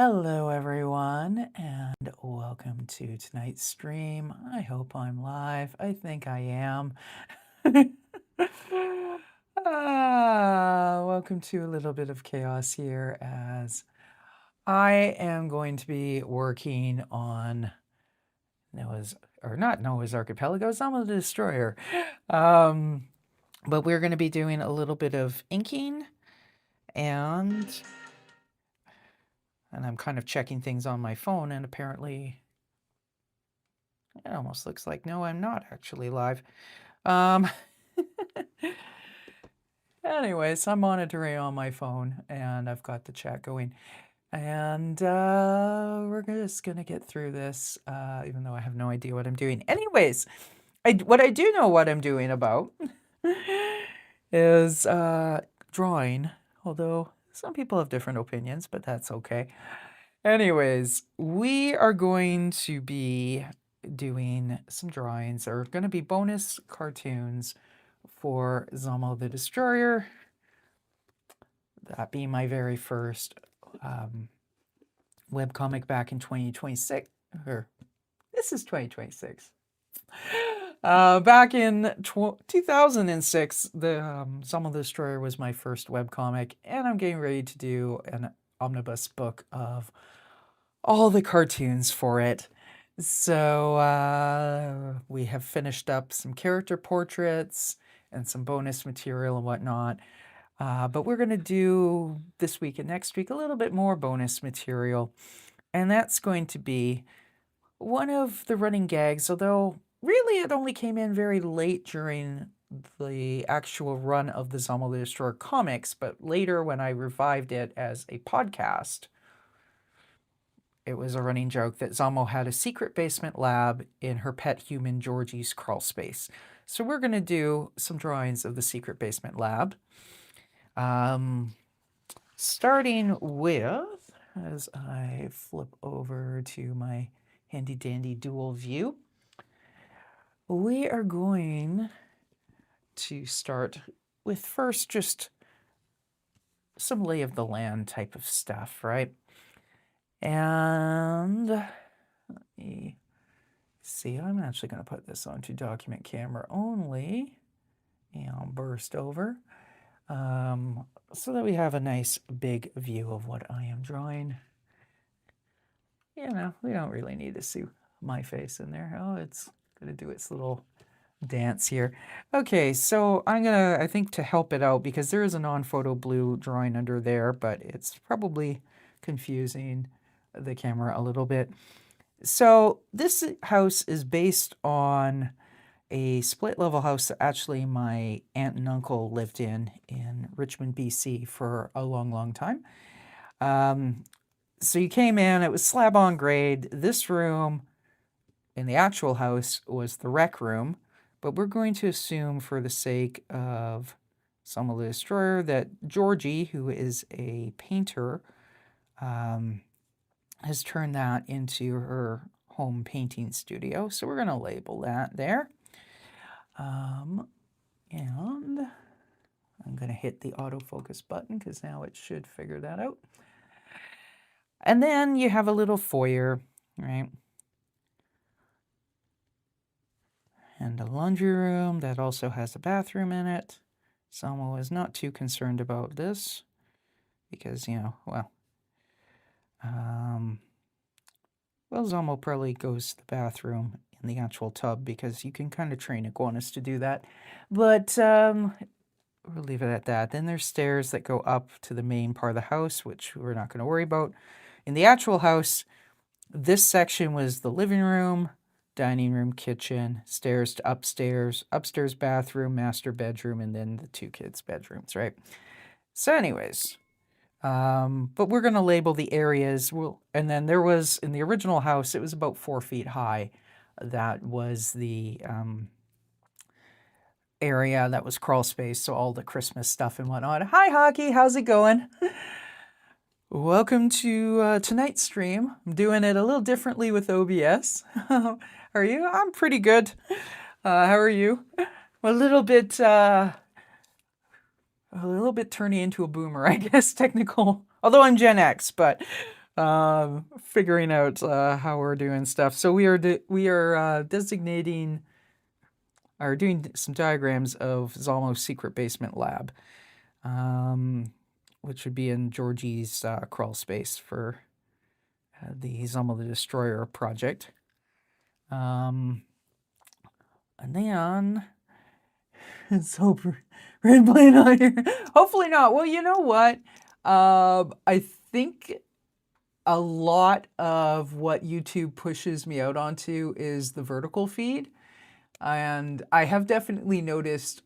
Hello, everyone, and welcome to tonight's stream. I hope I'm live. I think I am. Welcome to a little bit of chaos here as I am going to be working on not Noah's Archipelago, Zamo the Destroyer. But we're going to be doing a little bit of inking and I'm kind of checking things on my phone, and apparently it almost looks like, no, I'm not actually live. Anyways, I'm monitoring on my phone, and I've got the chat going. And we're just going to get through this, even though I have no idea what I'm doing. Anyways, what I do know what I'm doing about is drawing, although some people have different opinions, but that's okay. Anyways, we are going to be doing some drawings. There are going to be bonus cartoons for Zamo the Destroyer. That being my very first webcomic back in 2026. This is 2026. Back in 2006, the Zamo the Destroyer was my first webcomic, and I'm getting ready to do an omnibus book of all the cartoons for it. So we have finished up some character portraits and some bonus material and whatnot. But we're going to do this week and next week a little bit more bonus material. And that's going to be one of the running gags, although really it only came in very late during the actual run of the Zamo the Destroyer comics. But later when I revived it as a podcast, it was a running joke that Zamo had a secret basement lab in her pet human Georgie's crawlspace. So we're going to do some drawings of the secret basement lab. Starting with, as I flip over to my handy dandy dual view, we are going to start with first just some lay of the land type of stuff, right? And let me see, I'm actually going to put this onto document camera only, and I'll burst over so that we have a nice big view of what I am drawing. You know, we don't really need to see my face in there. Oh, it's going to do its little dance here. Okay, so I think to help it out, because there is a non-photo blue drawing under there, but it's probably confusing the camera a little bit. So this house is based on a split level house that actually my aunt and uncle lived in Richmond, BC for a long, long time. So you came in, it was slab on grade. This room in the actual house was the rec room, but we're going to assume for the sake of Zamo the Destroyer that Georgie, who is a painter, has turned that into her home painting studio. So we're going to label that there. And I'm going to hit the autofocus button because now it should figure that out. And then you have a little foyer, right? And a laundry room that also has a bathroom in it. Zamo is not too concerned about this because, Zamo probably goes to the bathroom in the actual tub because you can kind of train iguanas to do that. But we'll leave it at that. Then there's stairs that go up to the main part of the house, which we're not going to worry about. In the actual house, this section was the living room, dining room, kitchen, stairs to upstairs, upstairs bathroom, master bedroom, and then the two kids' bedrooms, right? So anyways, but we're going to label the areas. And then there was, in the original house, it was about 4 feet high. That was the area that was crawl space, so all the Christmas stuff and whatnot. Hi, Hockey, how's it going? Welcome to tonight's stream. I'm doing it a little differently with OBS. How are you? I'm pretty good. How are you? A little bit turning into a boomer, I guess, technical. Although I'm Gen X, but figuring out how we're doing stuff. So we are designating or doing some diagrams of Zalmo's secret basement lab, which would be in Georgie's crawl space for the Zamo the Destroyer project. And then let's hope red plane on here. Hopefully not. Well, you know what? I think a lot of what YouTube pushes me out onto is the vertical feed. And I have definitely noticed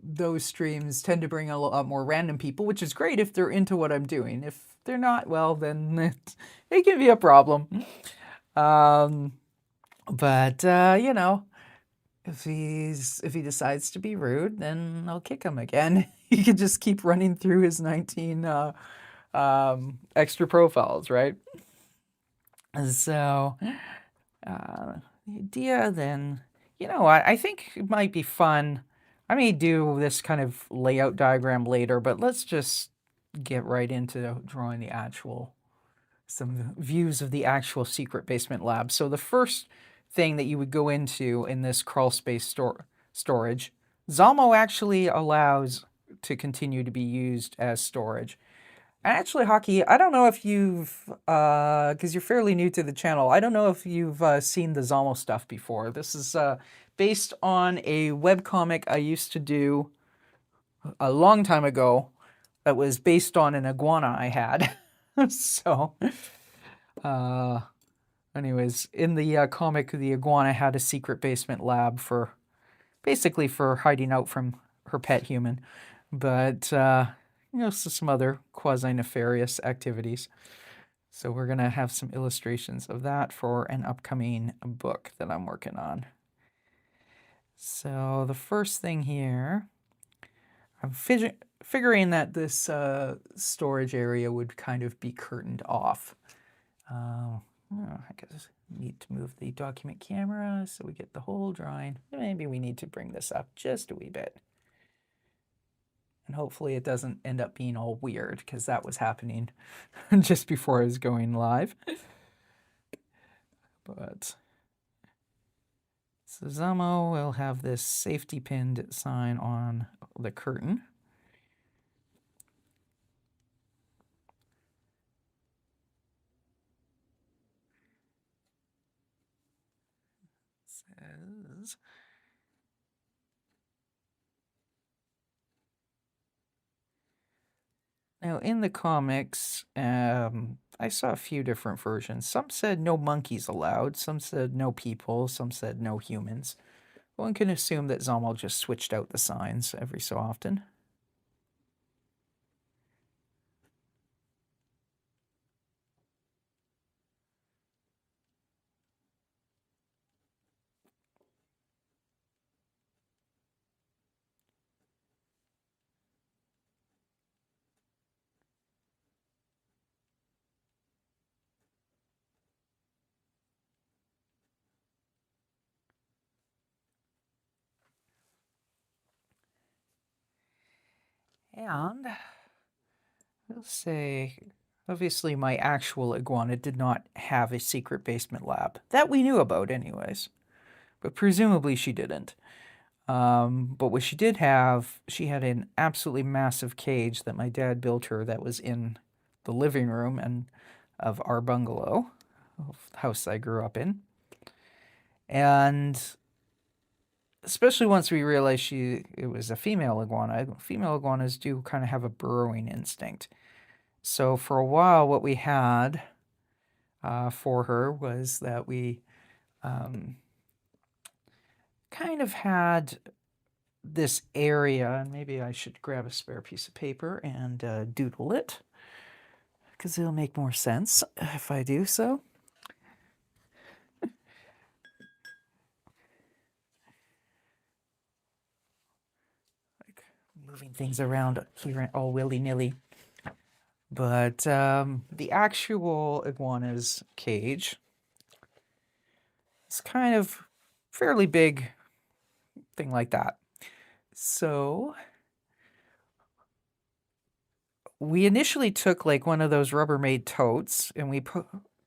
those streams tend to bring a lot more random people, which is great if they're into what I'm doing. If they're not, well, then it can be a problem. But you know, if he decides to be rude, then I'll kick him again. He could just keep running through his 19 extra profiles, right? So the idea then, you know, I think it might be fun. I may do this kind of layout diagram later, but let's just get right into drawing the actual, some views of the actual secret basement lab. So the first thing that you would go into in this crawl space storage, Zamo actually allows to continue to be used as storage. And actually, Hockey, I don't know if you've, because you're fairly new to the channel, I don't know if you've seen the Zamo stuff before. This is based on a webcomic I used to do a long time ago that was based on an iguana I had. So, anyways, in the comic, the iguana had a secret basement lab for, basically for hiding out from her pet human. But, you know, so some other quasi-nefarious activities. So we're going to have some illustrations of that for an upcoming book that I'm working on. So the first thing here, I'm figuring that this storage area would kind of be curtained off. I guess I need to move the document camera so we get the whole drawing. Maybe we need to bring this up just a wee bit. And hopefully it doesn't end up being all weird, because that was happening just before I was going live. But so Zamo will have this safety pinned sign on the curtain. It says, now, in the comics, I saw a few different versions. Some said no monkeys allowed, some said no people, some said no humans. One can assume that Zamo just switched out the signs every so often. And I'll say, obviously my actual iguana did not have a secret basement lab. That we knew about anyways. But presumably she didn't. But what she did have, she had an absolutely massive cage that my dad built her that was in the living room and of our bungalow, the house I grew up in. And especially once we realized it was a female iguana. Female iguanas do kind of have a burrowing instinct. So for a while, what we had for her was that we kind of had this area, and maybe I should grab a spare piece of paper and doodle it, because it'll make more sense if I do so. Like moving things around here all willy-nilly. But the actual iguana's cage is kind of fairly big, thing like that. So we initially took like one of those Rubbermaid totes and we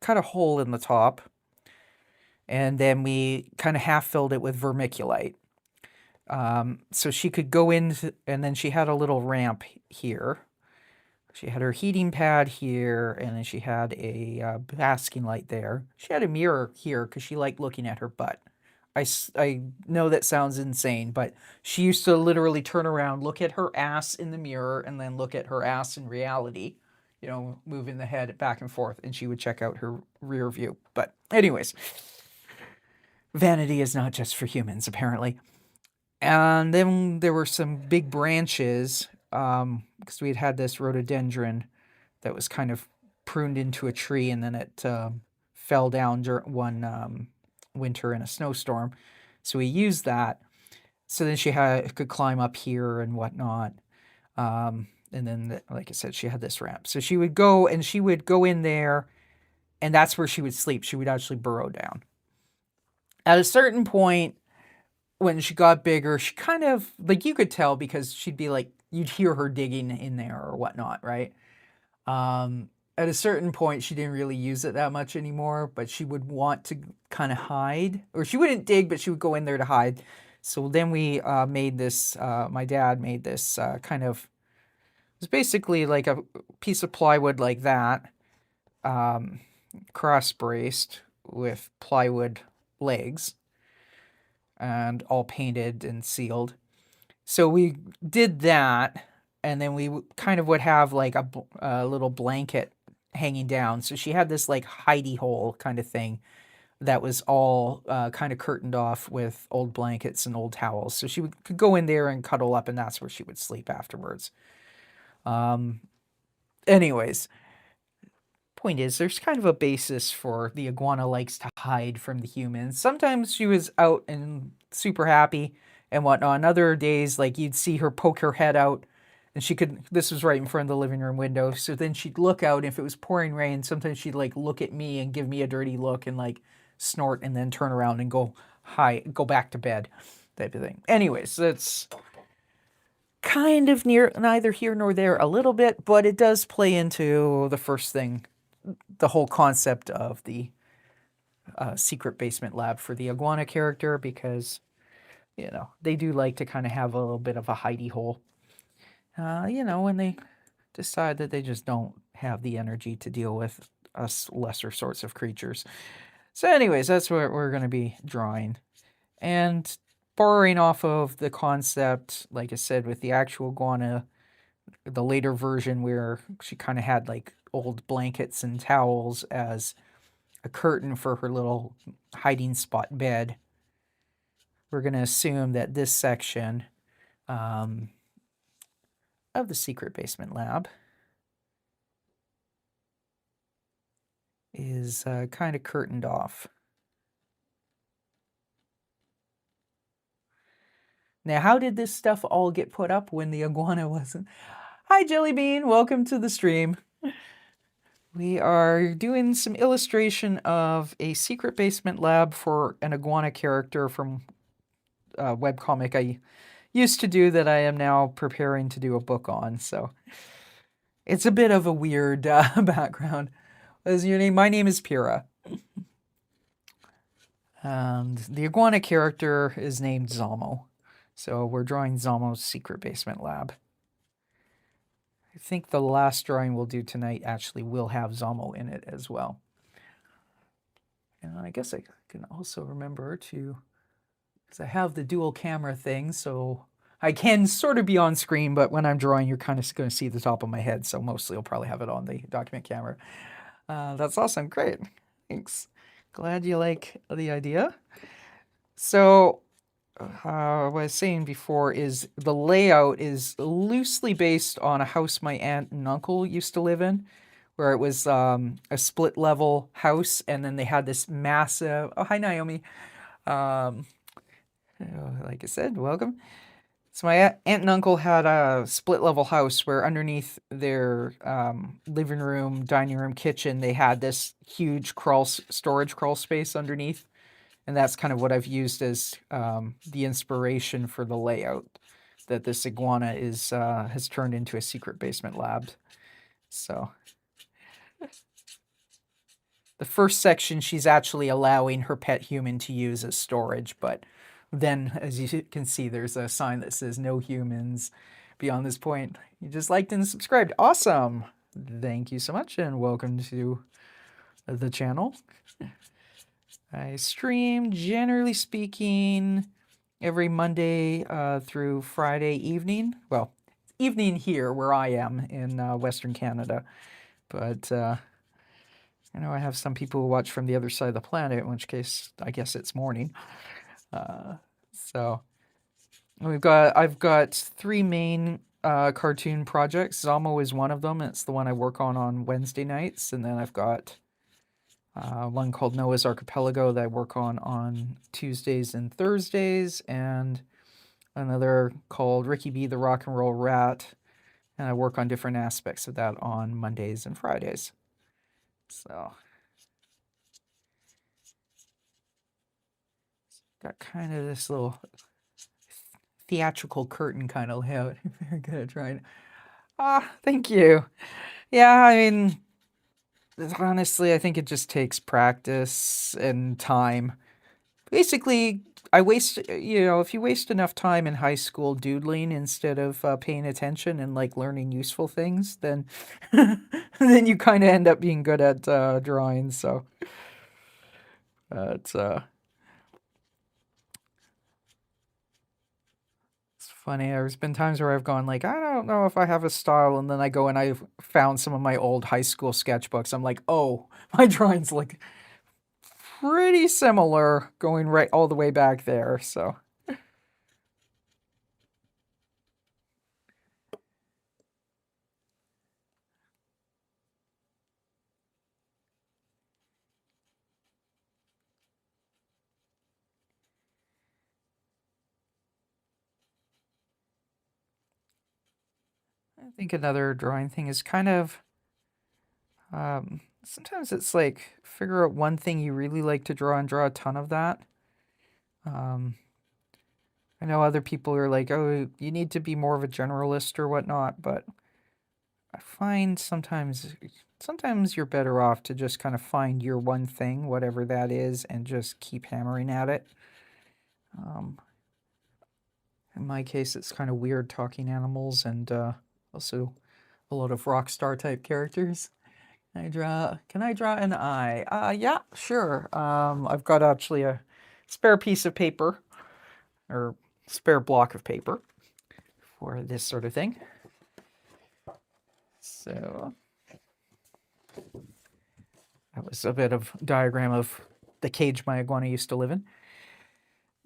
cut a hole in the top, and then we kind of half filled it with vermiculite. So she could go in, and then she had a little ramp here. She had her heating pad here, and then she had a basking light there. She had a mirror here because she liked looking at her butt. I know that sounds insane, but she used to literally turn around, look at her ass in the mirror, and then look at her ass in reality, you know, moving the head back and forth, and she would check out her rear view. But anyways, vanity is not just for humans, apparently. And then there were some big branches, because we had this rhododendron that was kind of pruned into a tree, and then it fell down during one winter in a snowstorm. So we used that. So then she could climb up here and whatnot. And then, like I said, she had this ramp. So she would go in there, and that's where she would sleep. She would actually burrow down. At a certain point, when she got bigger, she kind of, like, you could tell because she'd be like, you'd hear her digging in there or whatnot, right? At a certain point, she didn't really use it that much anymore, but she would want to kind of hide, or she wouldn't dig, but she would go in there to hide. So then we made this, my dad made this kind of, it was basically like a piece of plywood like that, cross-braced with plywood legs, and all painted and sealed. So we did that, and then we kind of would have like a little blanket hanging down. So she had this like hidey hole kind of thing that was all kind of curtained off with old blankets and old towels. So she could go in there and cuddle up, and that's where she would sleep afterwards. Anyways, point is, there's kind of a basis for the iguana likes to hide from the humans. Sometimes she was out and super happy and whatnot. On other days, like, you'd see her poke her head out, and this was right in front of the living room window, so then she'd look out, and if it was pouring rain, sometimes she'd like look at me and give me a dirty look and like snort and then turn around and go back to bed, type of thing. Anyways, that's kind of neither here nor there a little bit, but it does play into the first thing, the whole concept of the secret basement lab for the iguana character, because, you know, they do like to kind of have a little bit of a hidey hole, you know, when they decide that they just don't have the energy to deal with us lesser sorts of creatures. So anyways, that's what we're going to be drawing. And borrowing off of the concept, like I said, with the actual iguana, the later version where she kind of had like old blankets and towels as a curtain for her little hiding spot bed, we're going to assume that this section of the secret basement lab is kind of curtained off. Now, how did this stuff all get put up when the iguana wasn't? Hi, Jellybean. Welcome to the stream. We are doing some illustration of a secret basement lab for an iguana character from a webcomic I used to do that I am now preparing to do a book on. So it's a bit of a weird background. What is your name? My name is Pyrrha. And the iguana character is named Zamo. So we're drawing Zamo's secret basement lab. I think the last drawing we'll do tonight actually will have Zamo in it as well. And I guess I can also remember to, because I have the dual camera thing, so I can sort of be on screen, but when I'm drawing, you're kind of going to see the top of my head, so mostly I'll probably have it on the document camera. That's awesome. Great. Thanks. Glad you like the idea. So what I was saying before is the layout is loosely based on a house my aunt and uncle used to live in, where it was a split level house, and then they had this massive, oh, hi Naomi. Like I said, welcome. So my aunt and uncle had a split level house where underneath their living room, dining room, kitchen, they had this huge storage crawl space underneath. And that's kind of what I've used as the inspiration for the layout that this iguana has turned into a secret basement lab. So the first section she's actually allowing her pet human to use as storage, but then as you can see, there's a sign that says no humans beyond this point. You just liked and subscribed. Awesome. Thank you so much and welcome to the channel. I stream, generally speaking, every Monday through Friday evening. Well, evening here where I am in Western Canada. But I know I have some people who watch from the other side of the planet, in which case I guess it's morning. So I've got three main cartoon projects. Zamo is one of them. It's the one I work on Wednesday nights. And then I've got one called Noah's Archipelago that I work on Tuesdays and Thursdays, and another called Ricky B. the Rock and Roll Rat, and I work on different aspects of that on Mondays and Fridays. So got kind of this little theatrical curtain kind of layout. Very good at trying. Thank you. Yeah, I mean, honestly, I think it just takes practice and time. Basically, I waste, if you waste enough time in high school doodling instead of paying attention and like learning useful things, then then you kind of end up being good at drawing. So it's funny. There's been times where I've gone like, I don't know if I have a style, and then I go and I've found some of my old high school sketchbooks. I'm like, oh, my drawing's like pretty similar going right all the way back there. So I think another drawing thing is kind of sometimes it's like figure out one thing you really like to draw and draw a ton of that. I know other people are like, oh, you need to be more of a generalist or whatnot, but I find sometimes you're better off to just kind of find your one thing, whatever that is, and just keep hammering at it. In my case, it's kind of weird talking animals and also a lot of rock star type characters. Can I draw an eye? Yeah, sure. I've got actually a spare piece of paper, or spare block of paper for this sort of thing. So that was a bit of diagram of the cage my iguana used to live in.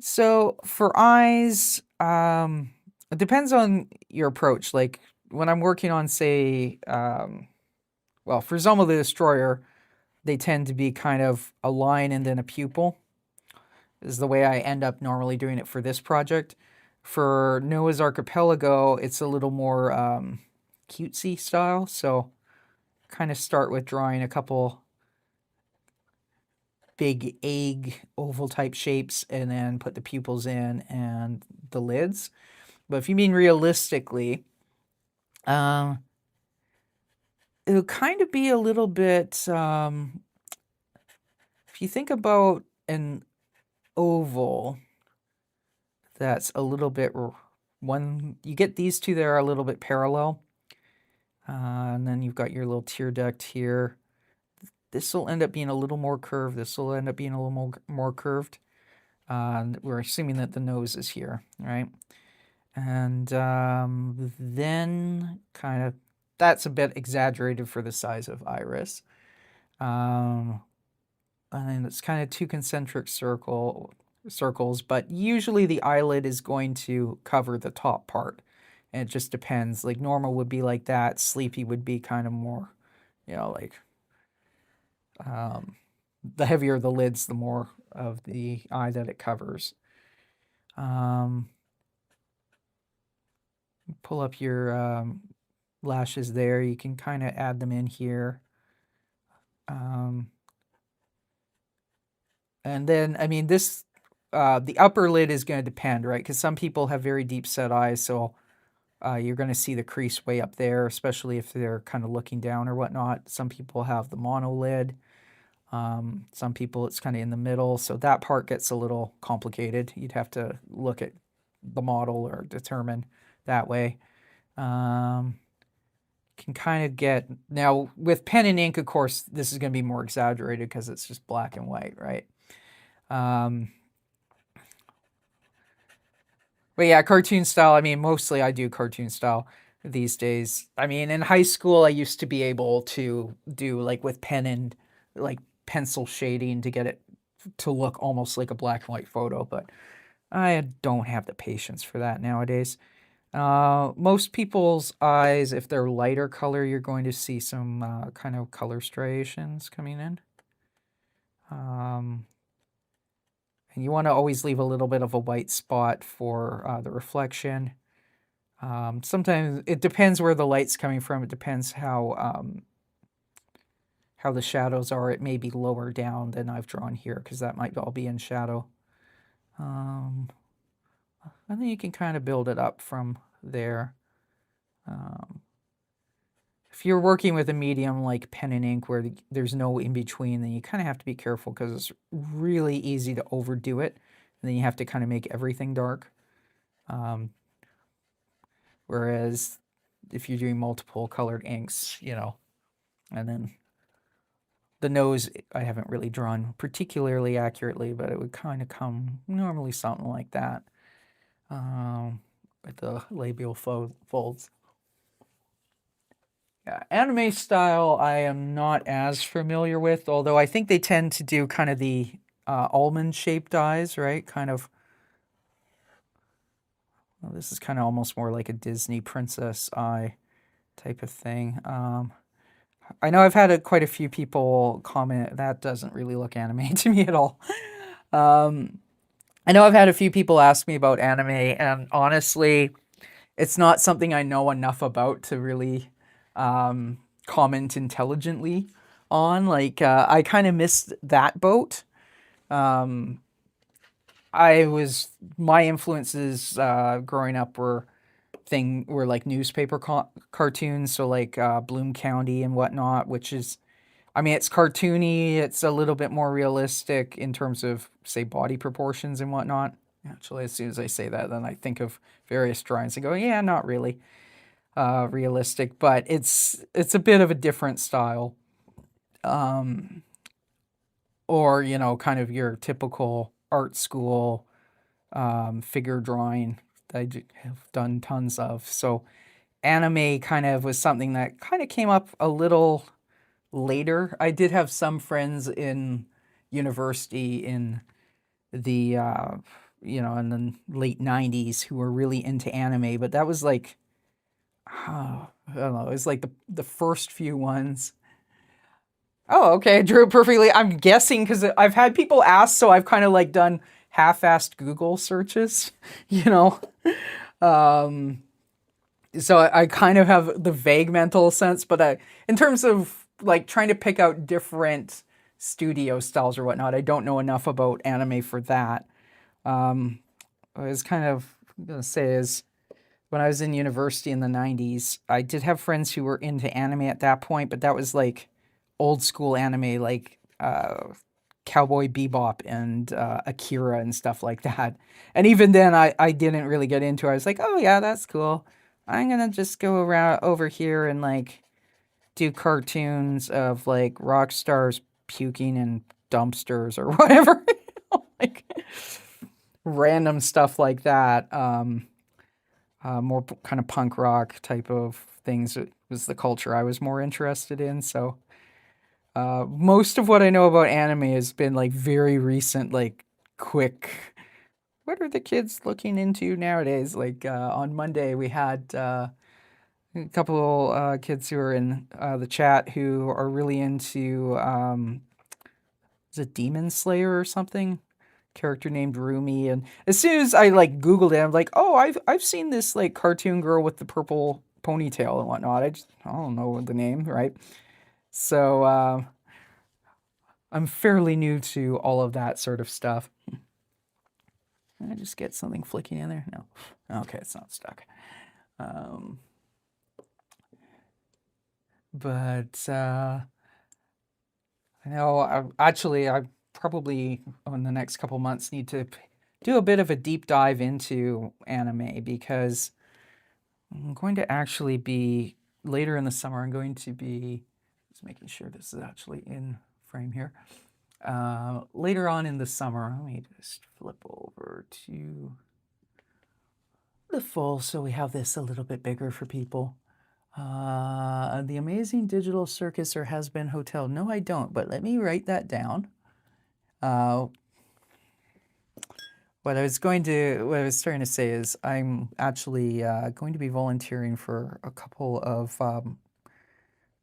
So for eyes, it depends on your approach. Like when I'm working on, say, well, for Zamo the Destroyer, they tend to be kind of a line and then a pupil, is the way I end up normally doing it for this project. For Noah's Archipelago, it's a little more cutesy style, so kind of start with drawing a couple big egg oval type shapes and then put the pupils in and the lids. But if you mean realistically, it'll kind of be a little bit, if you think about an oval that's a little bit, you get these two that are a little bit parallel, and then you've got your little tear duct here. This will end up being a little more curved. This will end up being a little more curved. We're assuming that the nose is here, right? And then kind of, that's a bit exaggerated for the size of iris. And it's kind of two concentric circles, but usually the eyelid is going to cover the top part. And it just depends. Like normal would be like that. Sleepy would be kind of more, like the heavier the lids, the more of the eye that it covers. Pull up your lashes there. You can kind of add them in here. And then, I mean, the upper lid is going to depend, right? Because some people have very deep set eyes, so you're going to see the crease way up there, especially if they're kind of looking down or whatnot. Some people have the monolid. Some people it's kind of in the middle, so that part gets a little complicated. You'd have to look at the model or determine that way. Can kind of get, now with pen and ink, of course, this is going to be more exaggerated because it's just black and white, right? But yeah, cartoon style, I mean, mostly I do cartoon style these days. I mean, in high school, I used to be able to do like with pen and like pencil shading to get it to look almost like a black and white photo, but I don't have the patience for that nowadays. Most people's eyes, if they're lighter color, you're going to see some kind of color striations coming in. And you want to always leave a little bit of a white spot for the reflection. Sometimes it depends where the light's coming from. It depends how the shadows are. It may be lower down than I've drawn here because that might all be in shadow. I think you can kind of build it up from there. If you're working with a medium like pen and ink where there's no in-between, then you kind of have to be careful because it's really easy to overdo it. And then you have to kind of make everything dark. Whereas if you're doing multiple colored inks, you know, and then the nose, I haven't really drawn particularly accurately, but it would kind of come normally something like that. With the labial folds. Yeah, anime style I am not as familiar with, although I think they tend to do kind of the almond-shaped eyes, right? Kind of, well, this is kind of almost more like a Disney princess eye type of thing. I know I've had quite a few people comment, that doesn't really look anime to me at all. I know I've had a few people ask me about anime, and honestly, it's not something I know enough about to really comment intelligently on. Like, I kind of missed that boat. My influences growing up were like newspaper cartoons, so like Bloom County and whatnot, which is, I mean, it's cartoony, it's a little bit more realistic in terms of, say, body proportions and whatnot. Actually, as soon as I say that, then I think of various drawings and go, yeah, not really realistic, but it's a bit of a different style. Or, you know, kind of your typical art school figure drawing that I have done tons of. So anime kind of was something that kind of came up a little later. I did have some friends in university in the in the late 90s who were really into anime, but that was like, I don't know, it was like the first few ones. Oh, okay, I drew it perfectly. I'm guessing because I've had people ask, so I've kind of like done half-assed Google searches, you know. So I kind of have the vague mental sense, but in terms of like trying to pick out different studio styles or whatnot, I don't know enough about anime for that. I was kind of gonna say is when I was in university in the 90s, I did have friends who were into anime at that point, but that was like old school anime, like Cowboy Bebop and Akira and stuff like that. And even then, I didn't really get into it. I was like, oh yeah, that's cool. I'm gonna just go around over here and like do cartoons of like rock stars puking in dumpsters or whatever. Like random stuff like that. More kind of punk rock type of things was the culture I was more interested in. So most of what I know about anime has been like very recent, like quick. What are the kids looking into nowadays? Like on Monday, we had a couple kids who are in the chat who are really into, is it Demon Slayer or something? Character named Rumi, and as soon as I like Googled it, I'm like, oh, I've seen this like cartoon girl with the purple ponytail and whatnot. I don't know the name, right? So I'm fairly new to all of that sort of stuff. Can I just get something flicking in there? No. Okay, it's not stuck. Um, but I know I probably in the next couple months need to do a bit of a deep dive into anime because I'm going to actually be later in the summer. I'm going to be just making sure this is actually in frame here. Later on in the summer, let me just flip over to the full so we have this a little bit bigger for people. The Amazing Digital Circus or Has Been Hotel. No, I don't, but let me write that down. What I was starting to say is I'm actually going to be volunteering for a couple of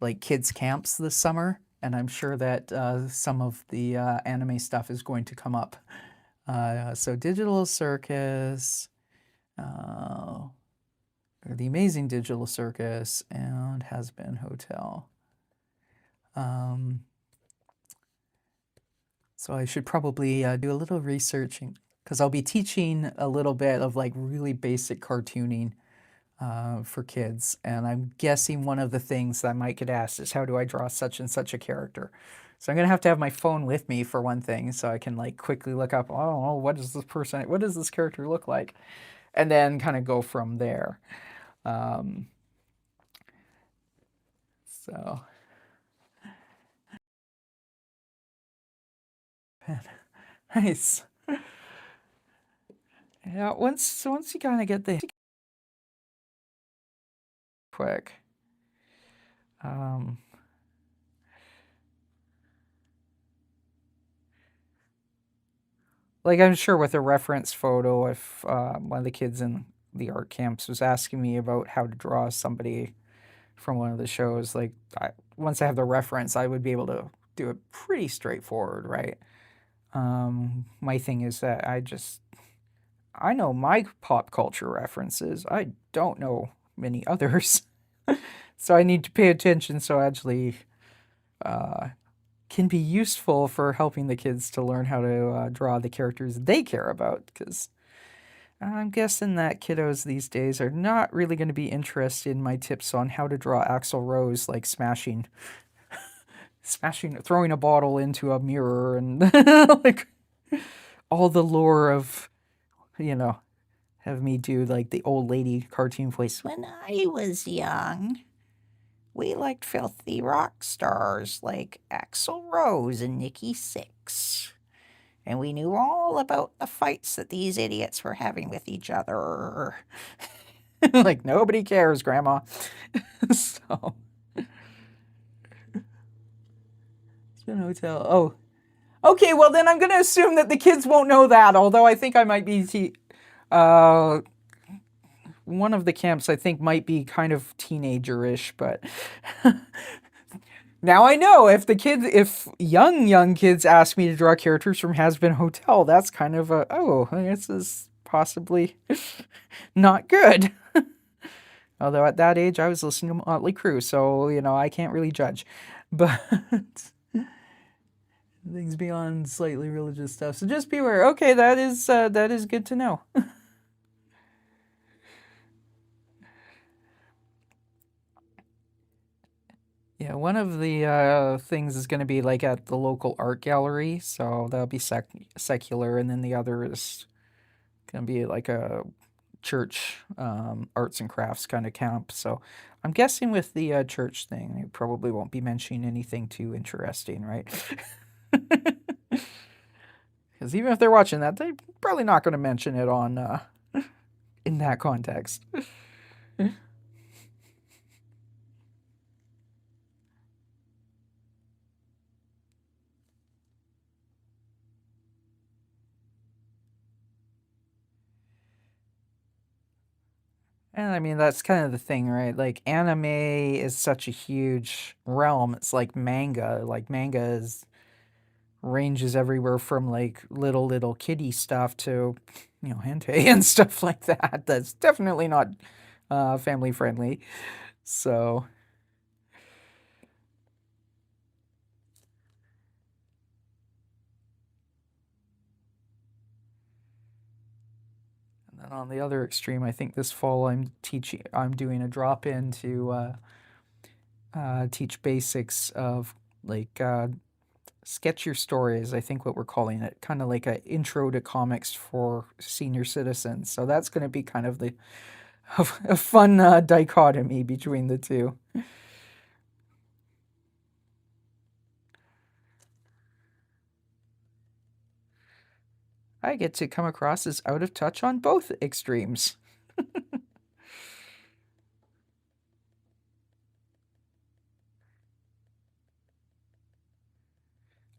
like kids camps this summer, and I'm sure that some of the anime stuff is going to come up. So Digital Circus, The Amazing Digital Circus, and Has Been Hotel. So I should probably do a little researching because I'll be teaching a little bit of like really basic cartooning for kids. And I'm guessing one of the things that I might get asked is how do I draw such and such a character? So I'm gonna have to have my phone with me for one thing, so I can like quickly look up, oh, what does this character look like? And then kind of go from there. So nice. Yeah, once you kind of get the quick. Like I'm sure with a reference photo, if one of the kids in the art camps was asking me about how to draw somebody from one of the shows, like once I have the reference, I would be able to do it pretty straightforward, right? My thing is that I know my pop culture references. I don't know many others. So I need to pay attention so actually can be useful for helping the kids to learn how to draw the characters they care about. Because I'm guessing that kiddos these days are not really going to be interested in my tips on how to draw Axl Rose, like throwing a bottle into a mirror and like all the lore of, you know, have me do like the old lady cartoon voice. When I was young, we liked filthy rock stars like Axl Rose and Nikki Sixx. And we knew all about the fights that these idiots were having with each other. Like, nobody cares, Grandma. So, it's been a hotel. Oh, okay, well, then I'm going to assume that the kids won't know that, although I think I might be. One of the camps I think might be kind of teenager-ish, but now I know if young kids ask me to draw characters from Has Been Hotel, that's kind of this is possibly not good. Although at that age I was listening to Motley Crue, so I can't really judge. But things beyond slightly religious stuff, so just be aware. Okay, that is good to know. Yeah, one of the things is going to be like at the local art gallery, so that'll be secular, and then the other is going to be like a church arts and crafts kind of camp. So I'm guessing with the church thing, they probably won't be mentioning anything too interesting, right? Because even if they're watching that, they're probably not going to mention it on in that context. And I mean, that's kind of the thing, right? Like, anime is such a huge realm. It's like manga. Like, manga ranges everywhere from like little kiddie stuff to, hentai and stuff like that. That's definitely not family friendly. So, And on the other extreme, I think this fall I'm doing a drop-in to teach basics of like sketch your stories, I think what we're calling it, kind of like an intro to comics for senior citizens. So that's going to be kind of a fun dichotomy between the two. I get to come across as out of touch on both extremes.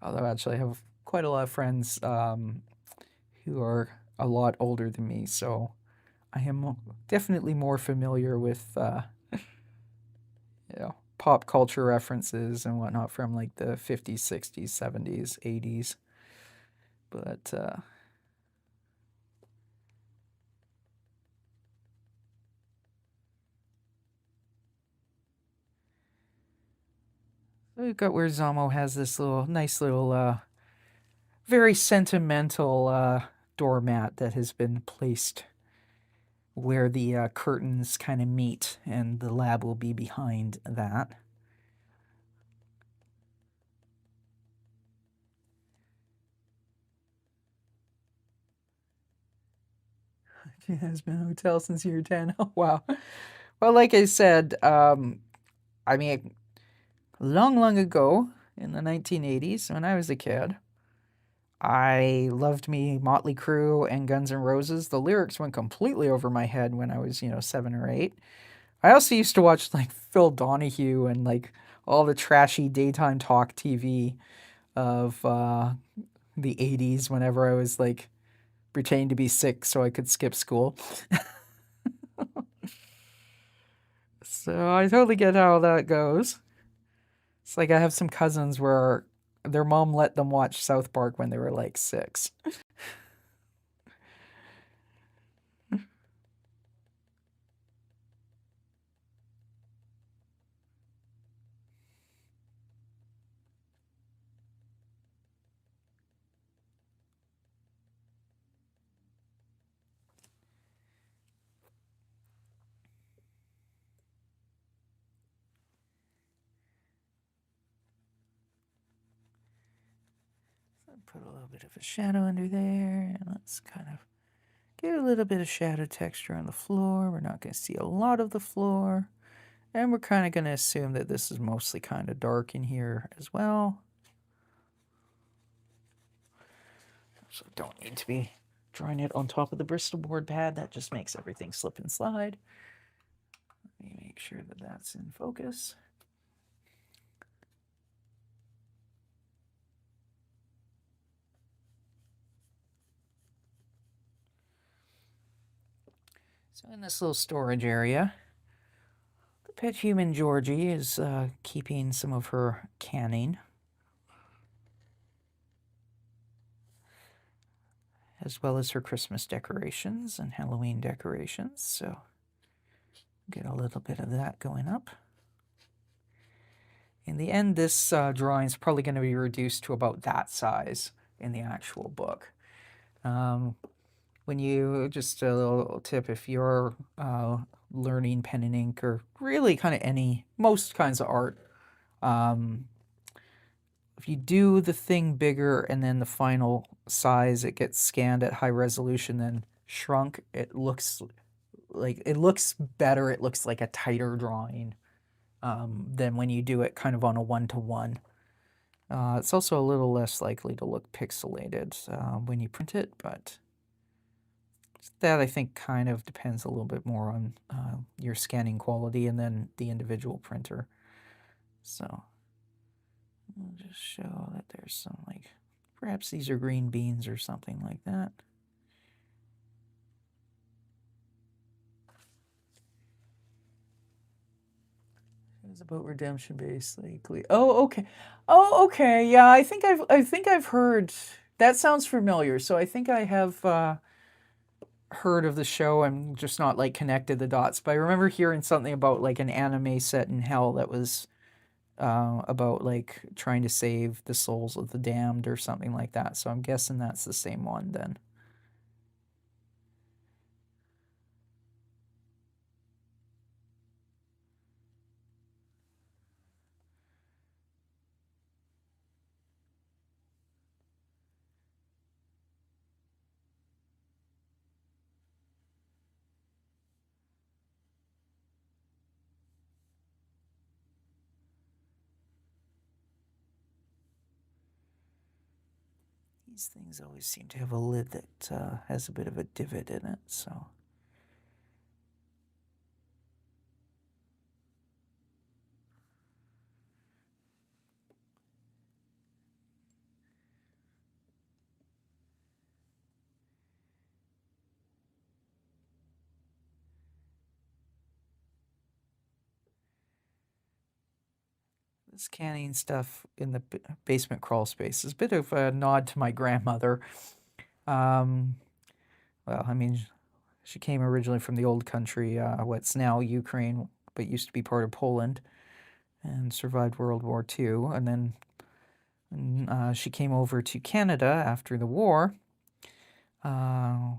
Although actually I have quite a lot of friends who are a lot older than me, so I am definitely more familiar with pop culture references and whatnot from like the 50s, 60s, 70s, 80s. But we've got where Zamo has this nice little very sentimental doormat that has been placed where the curtains kind of meet, and the lab will be behind that. It has been a hotel since year 10. Oh, wow. Well, like I said, I mean, long ago in the 1980s when I was a kid, I loved me Motley Crue and Guns N' Roses. The lyrics went completely over my head when I was, 7 or 8. I also used to watch like Phil Donahue and like all the trashy daytime talk TV of the 80s whenever I was like pretending to be sick so I could skip school. So I totally get how that goes. It's like I have some cousins where their mom let them watch South Park when they were like 6. Put a little bit of a shadow under there, and let's kind of get a little bit of shadow texture on the floor. We're not going to see a lot of the floor, and we're kind of going to assume that this is mostly kind of dark in here as well. So don't need to be drawing it on top of the Bristol board pad. That just makes everything slip and slide. Let me make sure that that's in focus. So in this little storage area, the pet human Georgie is keeping some of her canning, as well as her Christmas decorations and Halloween decorations. So get a little bit of that going up. In the end, this drawing is probably going to be reduced to about that size in the actual book. When you, just a little tip, if you're learning pen and ink or really kind of most kinds of art, if you do the thing bigger and then the final size, it gets scanned at high resolution, then shrunk, it looks better. It looks like a tighter drawing than when you do it kind of on a one-to-one. It's also a little less likely to look pixelated when you print it, but that I think kind of depends a little bit more on your scanning quality and then the individual printer. So I'll just show that there's some, like, perhaps these are green beans or something like that. It's about redemption, basically. Oh, okay. Oh, okay. Yeah, I think I've heard. That sounds familiar. So I think I have heard of the show. I'm just not like connected the dots. But I remember hearing something about like an anime set in hell that was about like trying to save the souls of the damned or something like that. So I'm guessing that's the same one then. These things always seem to have a lid that has a bit of a divot in it, so. This canning stuff in the basement crawl space is a bit of a nod to my grandmother. Well, I mean, she came originally from the old country, what's now Ukraine, but used to be part of Poland, and survived World War II. And then she came over to Canada after the war.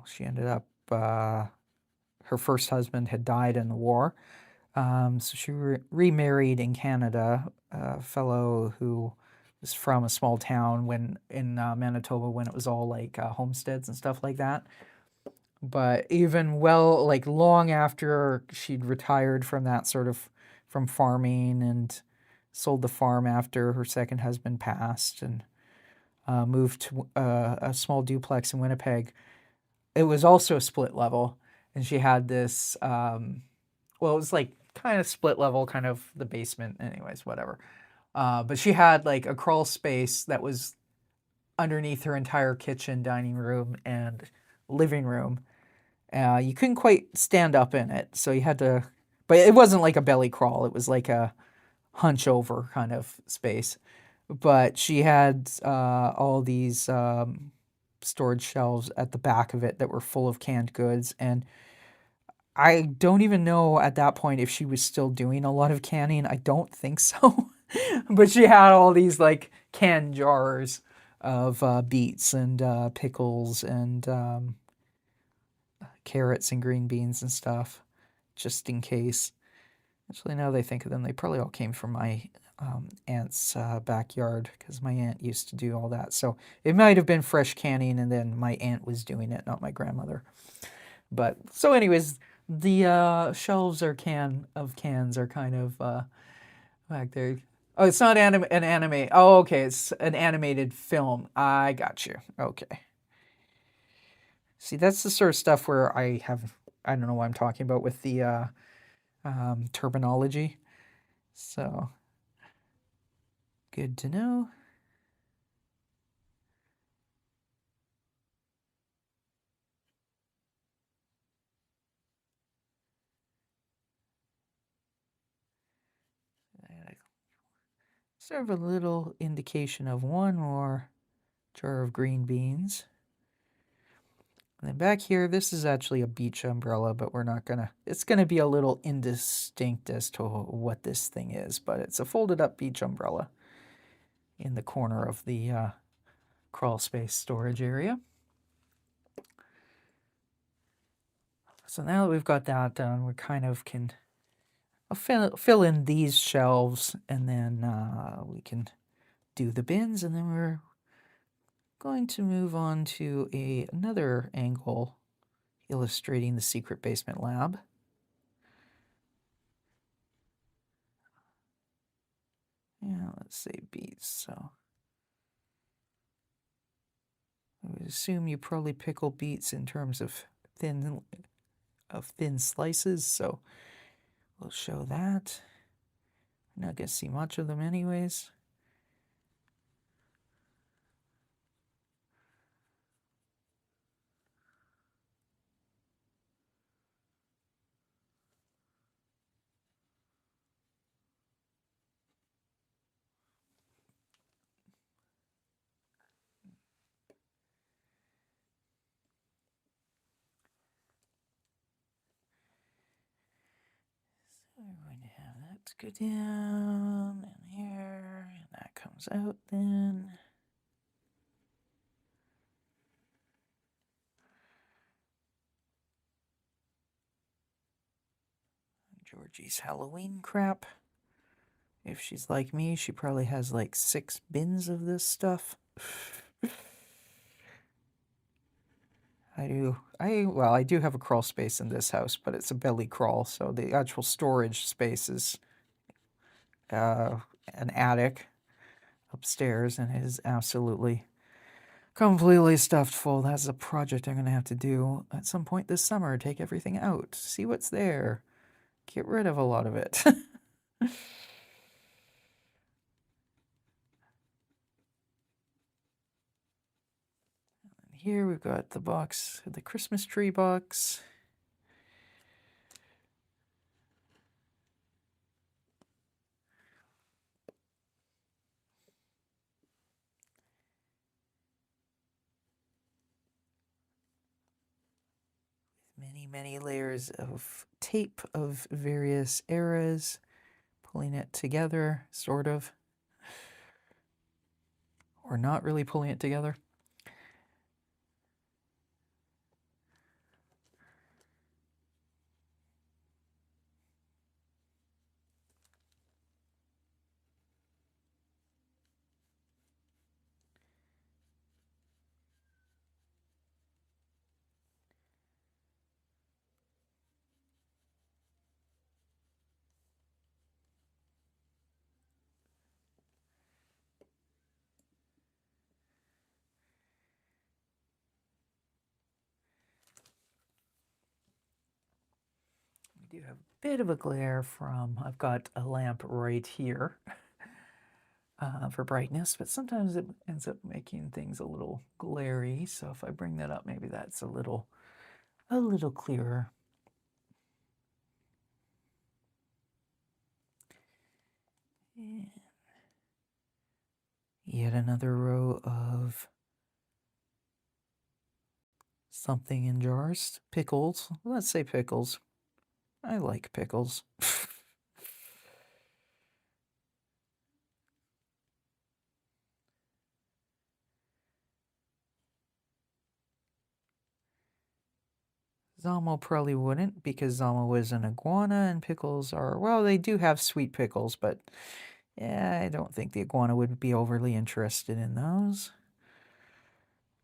She ended up, her first husband had died in the war. So she remarried in Canada, a fellow who was from a small town in Manitoba when it was all like homesteads and stuff like that. But even like long after she'd retired from that sort of, from farming, and sold the farm after her second husband passed, and moved to a small duplex in Winnipeg. It was also a split level, and she had this, well, it was like kind of split level, kind of the basement, anyways, whatever. But she had like a crawl space that was underneath her entire kitchen, dining room, and living room. You couldn't quite stand up in it, so you had to, but it wasn't like a belly crawl, it was like a hunch over kind of space. But she had all these storage shelves at the back of it that were full of canned goods, and I don't even know at that point if she was still doing a lot of canning. I don't think so. But she had all these like canned jars of beets and pickles and carrots and green beans and stuff, just in case. Actually, now they think of them, they probably all came from my aunt's backyard, because my aunt used to do all that. So it might have been fresh canning, and then my aunt was doing it, not my grandmother. But so, anyways, the shelves are cans are kind of back there. Oh, it's not an anime. Oh, okay, it's an animated film. I got you. Okay. See, that's the sort of stuff where I don't know what I'm talking about with the terminology. So, good to know. Sort of a little indication of one more jar of green beans. And then back here, this is actually a beach umbrella, but we're not gonna, it's gonna be a little indistinct as to what this thing is, but it's a folded up beach umbrella in the corner of the crawl space storage area. So now that we've got that done, we kind of can fill in these shelves, and then we can do the bins, and then we're going to move on to another angle illustrating the secret basement lab. Yeah, let's say beets. So I would assume you probably pickle beets in terms of thin slices, so we'll show that. We're not going to see much of them anyways. So we're going to have that go down and here, and that comes out then. Georgie's Halloween crap. If she's like me, she probably has like 6 bins of this stuff. I do have a crawl space in this house, but it's a belly crawl, so the actual storage space is an attic upstairs, and it is absolutely completely stuffed full. That's a project I'm going to have to do at some point this summer. Take everything out, see what's there, get rid of a lot of it. Here we've got the box, the Christmas tree box. Many layers of tape of various eras, pulling it together, sort of, or not really pulling it together. We do have a bit of a glare from, I've got a lamp right here for brightness, but sometimes it ends up making things a little glary. So if I bring that up, maybe that's a little clearer. And yet another row of something in jars. Pickles. Let's say pickles. I like pickles. Zamo probably wouldn't, because Zamo is an iguana and pickles are, well, they do have sweet pickles, but yeah, I don't think the iguana would be overly interested in those.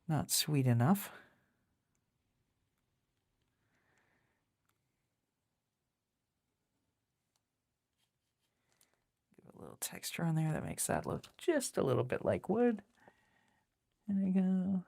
Not sweet enough. Give a little texture on there that makes that look just a little bit like wood. There we go.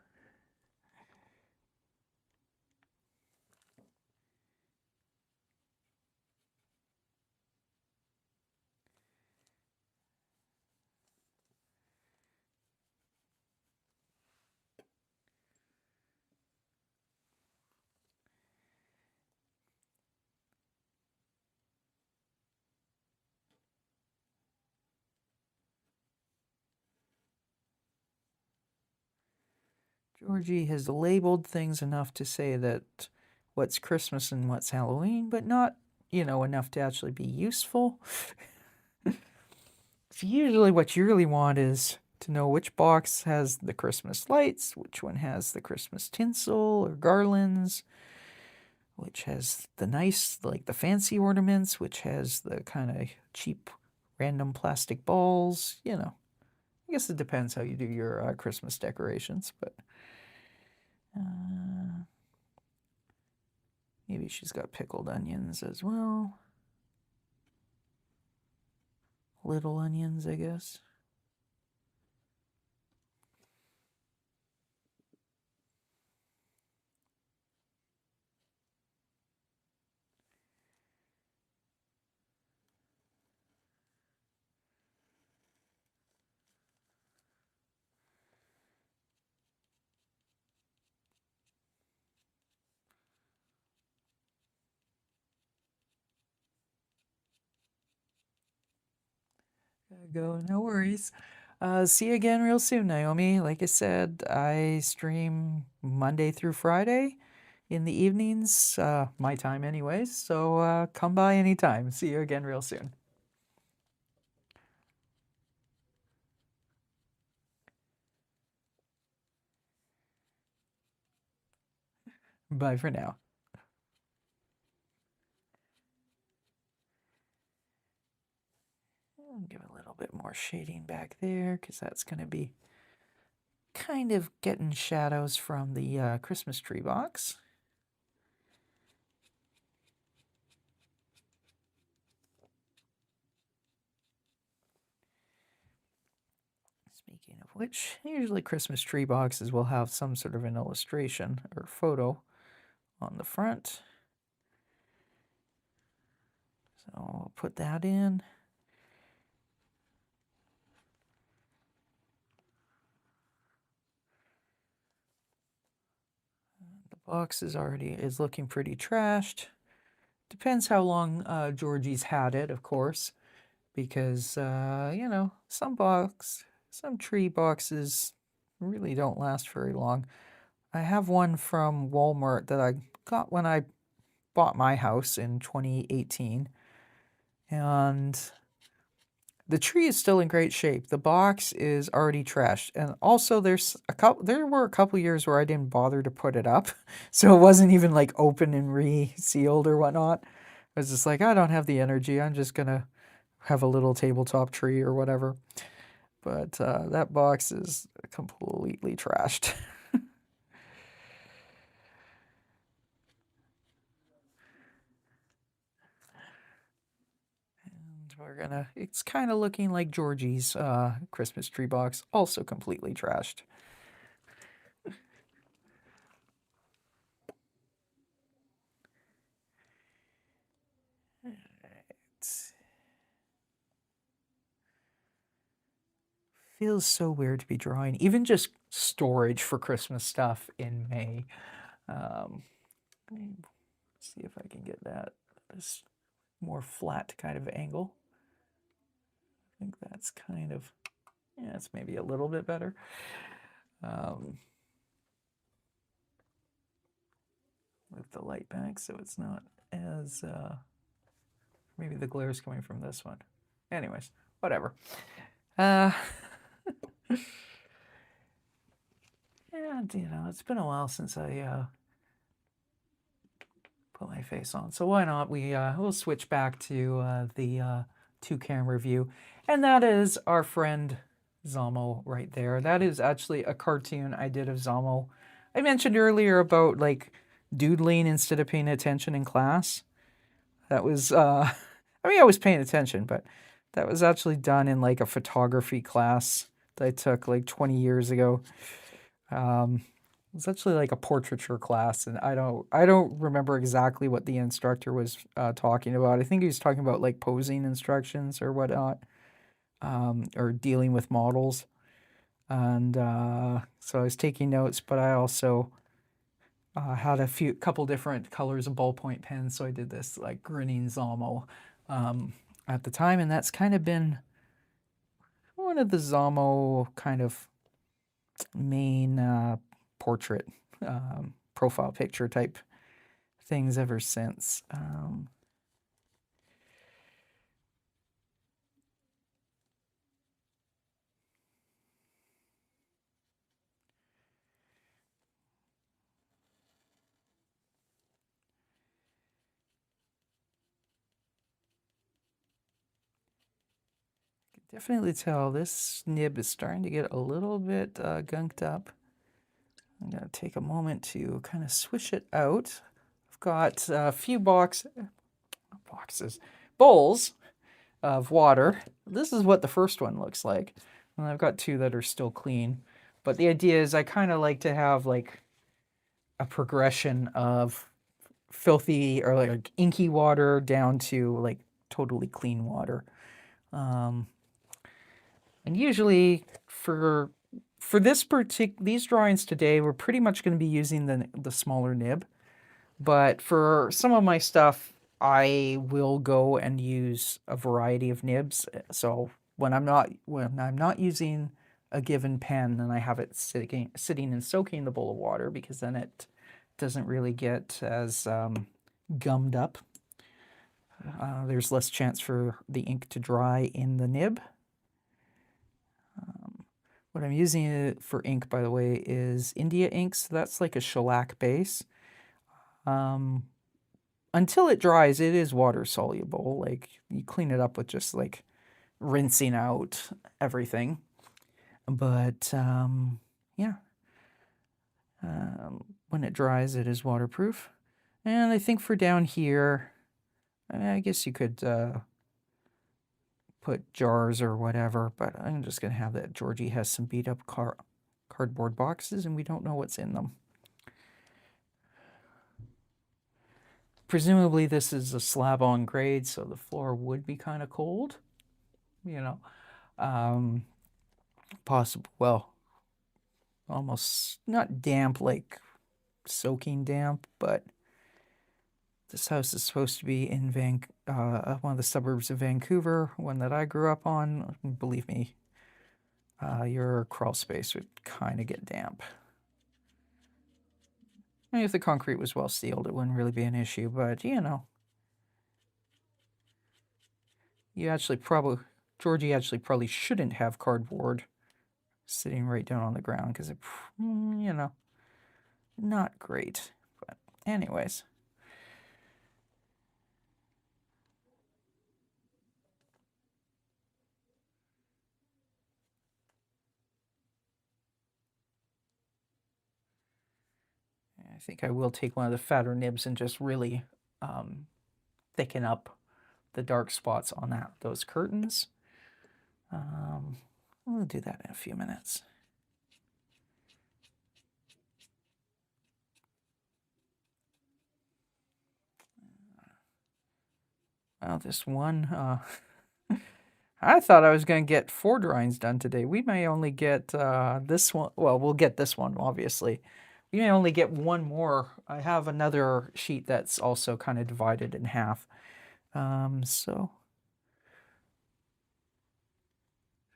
Georgie has labeled things enough to say that what's Christmas and what's Halloween, but not, enough to actually be useful. So usually what you really want is to know which box has the Christmas lights, which one has the Christmas tinsel or garlands, which has the nice, like the fancy ornaments, which has the kind of cheap random plastic balls. I guess it depends how you do your Christmas decorations, but maybe she's got pickled onions as well. Little onions, I guess. Go, no worries. See you again real soon, Naomi. Like I said, I stream Monday through Friday in the evenings, my time anyways, so come by anytime. See you again real soon. Bye for now. I'll give a little bit more shading back there, because that's going to be kind of getting shadows from the Christmas tree box. Speaking of which usually Christmas tree boxes will have some sort of an illustration or photo on the front. So I'll put that in. The box is looking pretty trashed. Depends how long Georgie's had it, of course, because you know, some tree boxes really don't last very long. I have one from Walmart that I got when I bought my house in 2018, and the tree is still in great shape. The box is already trashed, and also there were a couple years where I didn't bother to put it up, so it wasn't even like open and resealed or whatnot. I was just like, I don't have the energy. I'm just gonna have a little tabletop tree or whatever. But that box is completely trashed. It's kind of looking like Georgie's Christmas tree box, also completely trashed. Feels so weird to be drawing, even just storage for Christmas stuff in May. Let me see if I can get this more flat kind of angle. I think that's kind of, yeah, it's maybe a little bit better. Move the light back so it's not as, maybe the glare is coming from this one. Anyways, whatever. And, you know, it's been a while since I put my face on, so why not? We'll switch back to the two-camera view, and that is our friend Zamo right there. That is actually a cartoon I did of Zamo. I mentioned earlier about like doodling instead of paying attention in class. That was, I mean, I was paying attention, but that was actually done in like a photography class that I took like 20 years ago. It was actually like a portraiture class, and I don't remember exactly what the instructor was talking about. I think he was talking about like posing instructions or whatnot, or dealing with models. And so I was taking notes, but I also had couple different colors of ballpoint pens, so I did this like grinning Zamo at the time, and that's kind of been one of the Zamo kind of main portrait profile picture type things ever since. Definitely tell this nib is starting to get a little bit gunked up. I'm going to take a moment to kind of swish it out. I've got a few bowls of water. This is what the first one looks like. And I've got two that are still clean. But the idea is I kind of like to have like a progression of filthy or like inky water down to like totally clean water. And usually for these drawings today, we're pretty much going to be using the smaller nib. But for some of my stuff, I will go and use a variety of nibs. So when I'm not using a given pen, then I have it sitting and soaking the bowl of water, because then it doesn't really get as gummed up. There's less chance for the ink to dry in the nib. What I'm using it for ink, by the way, is India ink. So that's like a shellac base. Until it dries, it is water soluble. Like you clean it up with just like rinsing out everything. But yeah, when it dries, it is waterproof. And I think for down here, I guess you could put jars or whatever, but I'm just going to have that Georgie has some beat up cardboard boxes and we don't know what's in them. Presumably this is a slab on grade, so the floor would be kind of cold, you know. Possible, well, almost not damp, like soaking damp, but this house is supposed to be in one of the suburbs of Vancouver, one that I grew up on. Believe me, your crawl space would kind of get damp. I mean, if the concrete was well sealed, it wouldn't really be an issue, but you know. Georgie actually probably shouldn't have cardboard sitting right down on the ground because it, you know, not great. But anyways. I think I will take one of the fatter nibs and just really thicken up the dark spots on those curtains. We'll do that in a few minutes. Well, this one, I thought I was going to get 4 drawings done today. We may only get this one. Well, we'll get this one, obviously. We may only get one more. I have another sheet that's also kind of divided in half. So,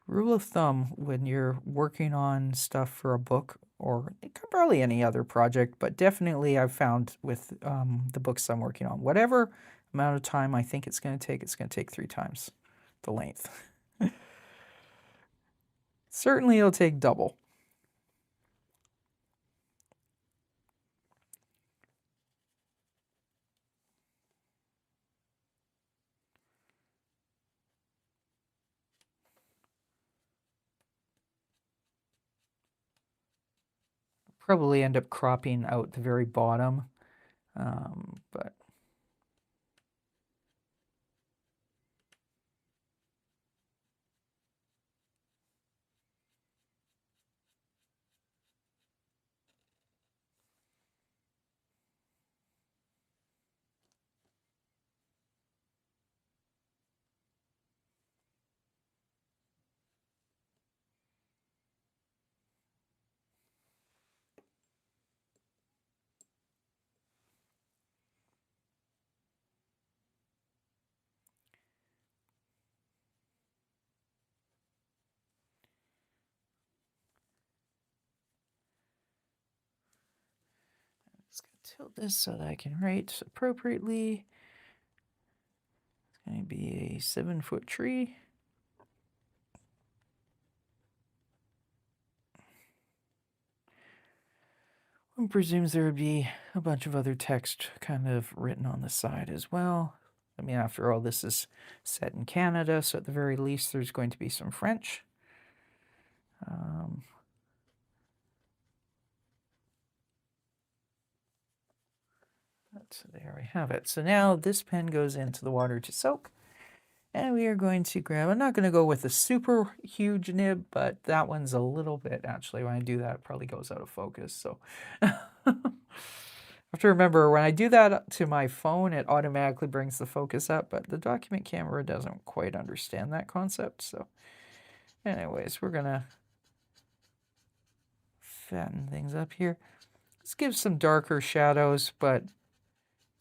rule of thumb when you're working on stuff for a book or probably any other project, but definitely I've found with the books I'm working on, whatever amount of time I think it's going to take 3 times the length. Certainly it'll take double. Probably end up cropping out the very bottom, but just going to tilt this so that I can write appropriately. It's going to be a 7-foot tree. One presumes there would be a bunch of other text kind of written on the side as well. I mean, after all, this is set in Canada, so at the very least there's going to be some French. So there we have it. So now this pen goes into the water to soak. And we are going to grab, I'm not going to go with a super huge nib, but that one's a little bit, actually, when I do that, it probably goes out of focus. So I have to remember, when I do that to my phone, it automatically brings the focus up, but the document camera doesn't quite understand that concept. So anyways, we're going to fatten things up here. Let's give some darker shadows, but,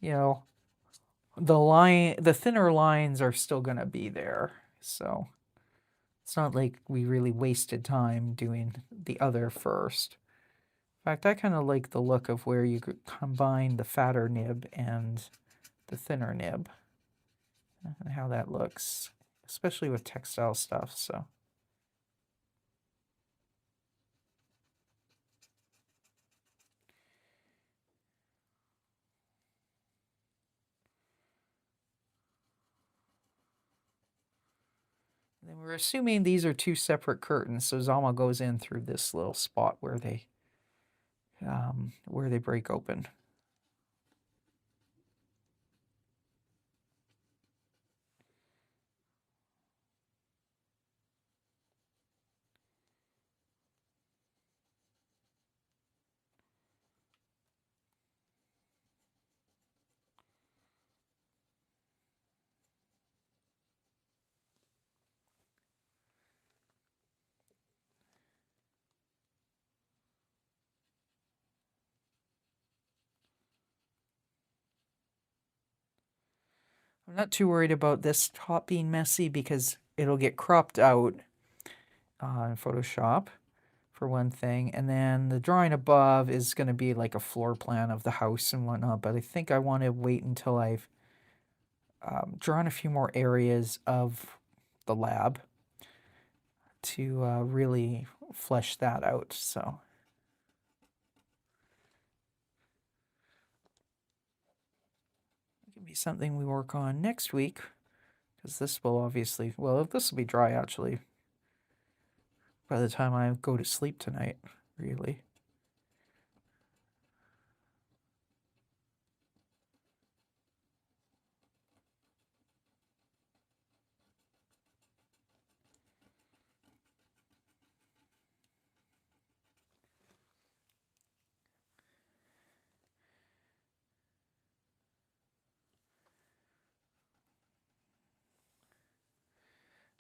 you know, the thinner lines are still going to be there. So it's not like we really wasted time doing the other first. In fact, I kind of like the look of where you could combine the fatter nib and the thinner nib and how that looks, especially with textile stuff. So then we're assuming these are 2 separate curtains, so Zamo goes in through this little spot where they break open. I'm not too worried about this top being messy because it'll get cropped out in Photoshop for one thing. And then the drawing above is going to be like a floor plan of the house and whatnot. But I think I want to wait until I've drawn a few more areas of the lab to really flesh that out. So it can be something we work on next week, because this will obviously, well, this will be dry actually by the time I go to sleep tonight, really.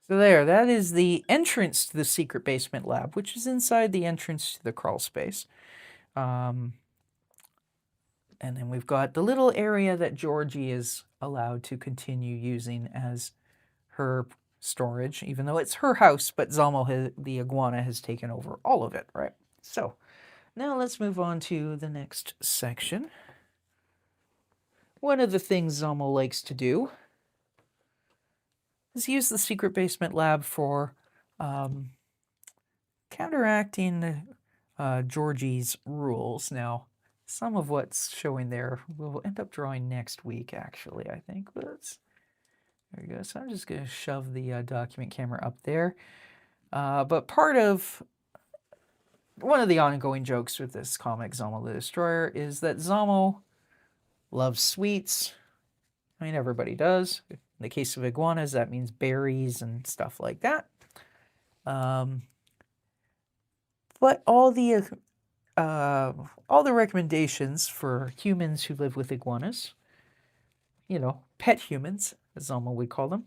So there, that is the entrance to the secret basement lab, which is inside the entrance to the crawl space. And then we've got the little area that Georgie is allowed to continue using as her storage, even though it's her house, but Zamo, the iguana, has taken over all of it, right? So now let's move on to the next section. One of the things Zamo likes to do is use the secret basement lab for counteracting Georgie's rules. Now, some of what's showing there we'll end up drawing next week, actually, I think. But there we go. So I'm just going to shove the document camera up there. But part of one of the ongoing jokes with this comic, Zamo the Destroyer, is that Zamo loves sweets. I mean, everybody does. In the case of iguanas, that means berries and stuff like that. But all the recommendations for humans who live with iguanas, you know, pet humans, as Zamo would call them,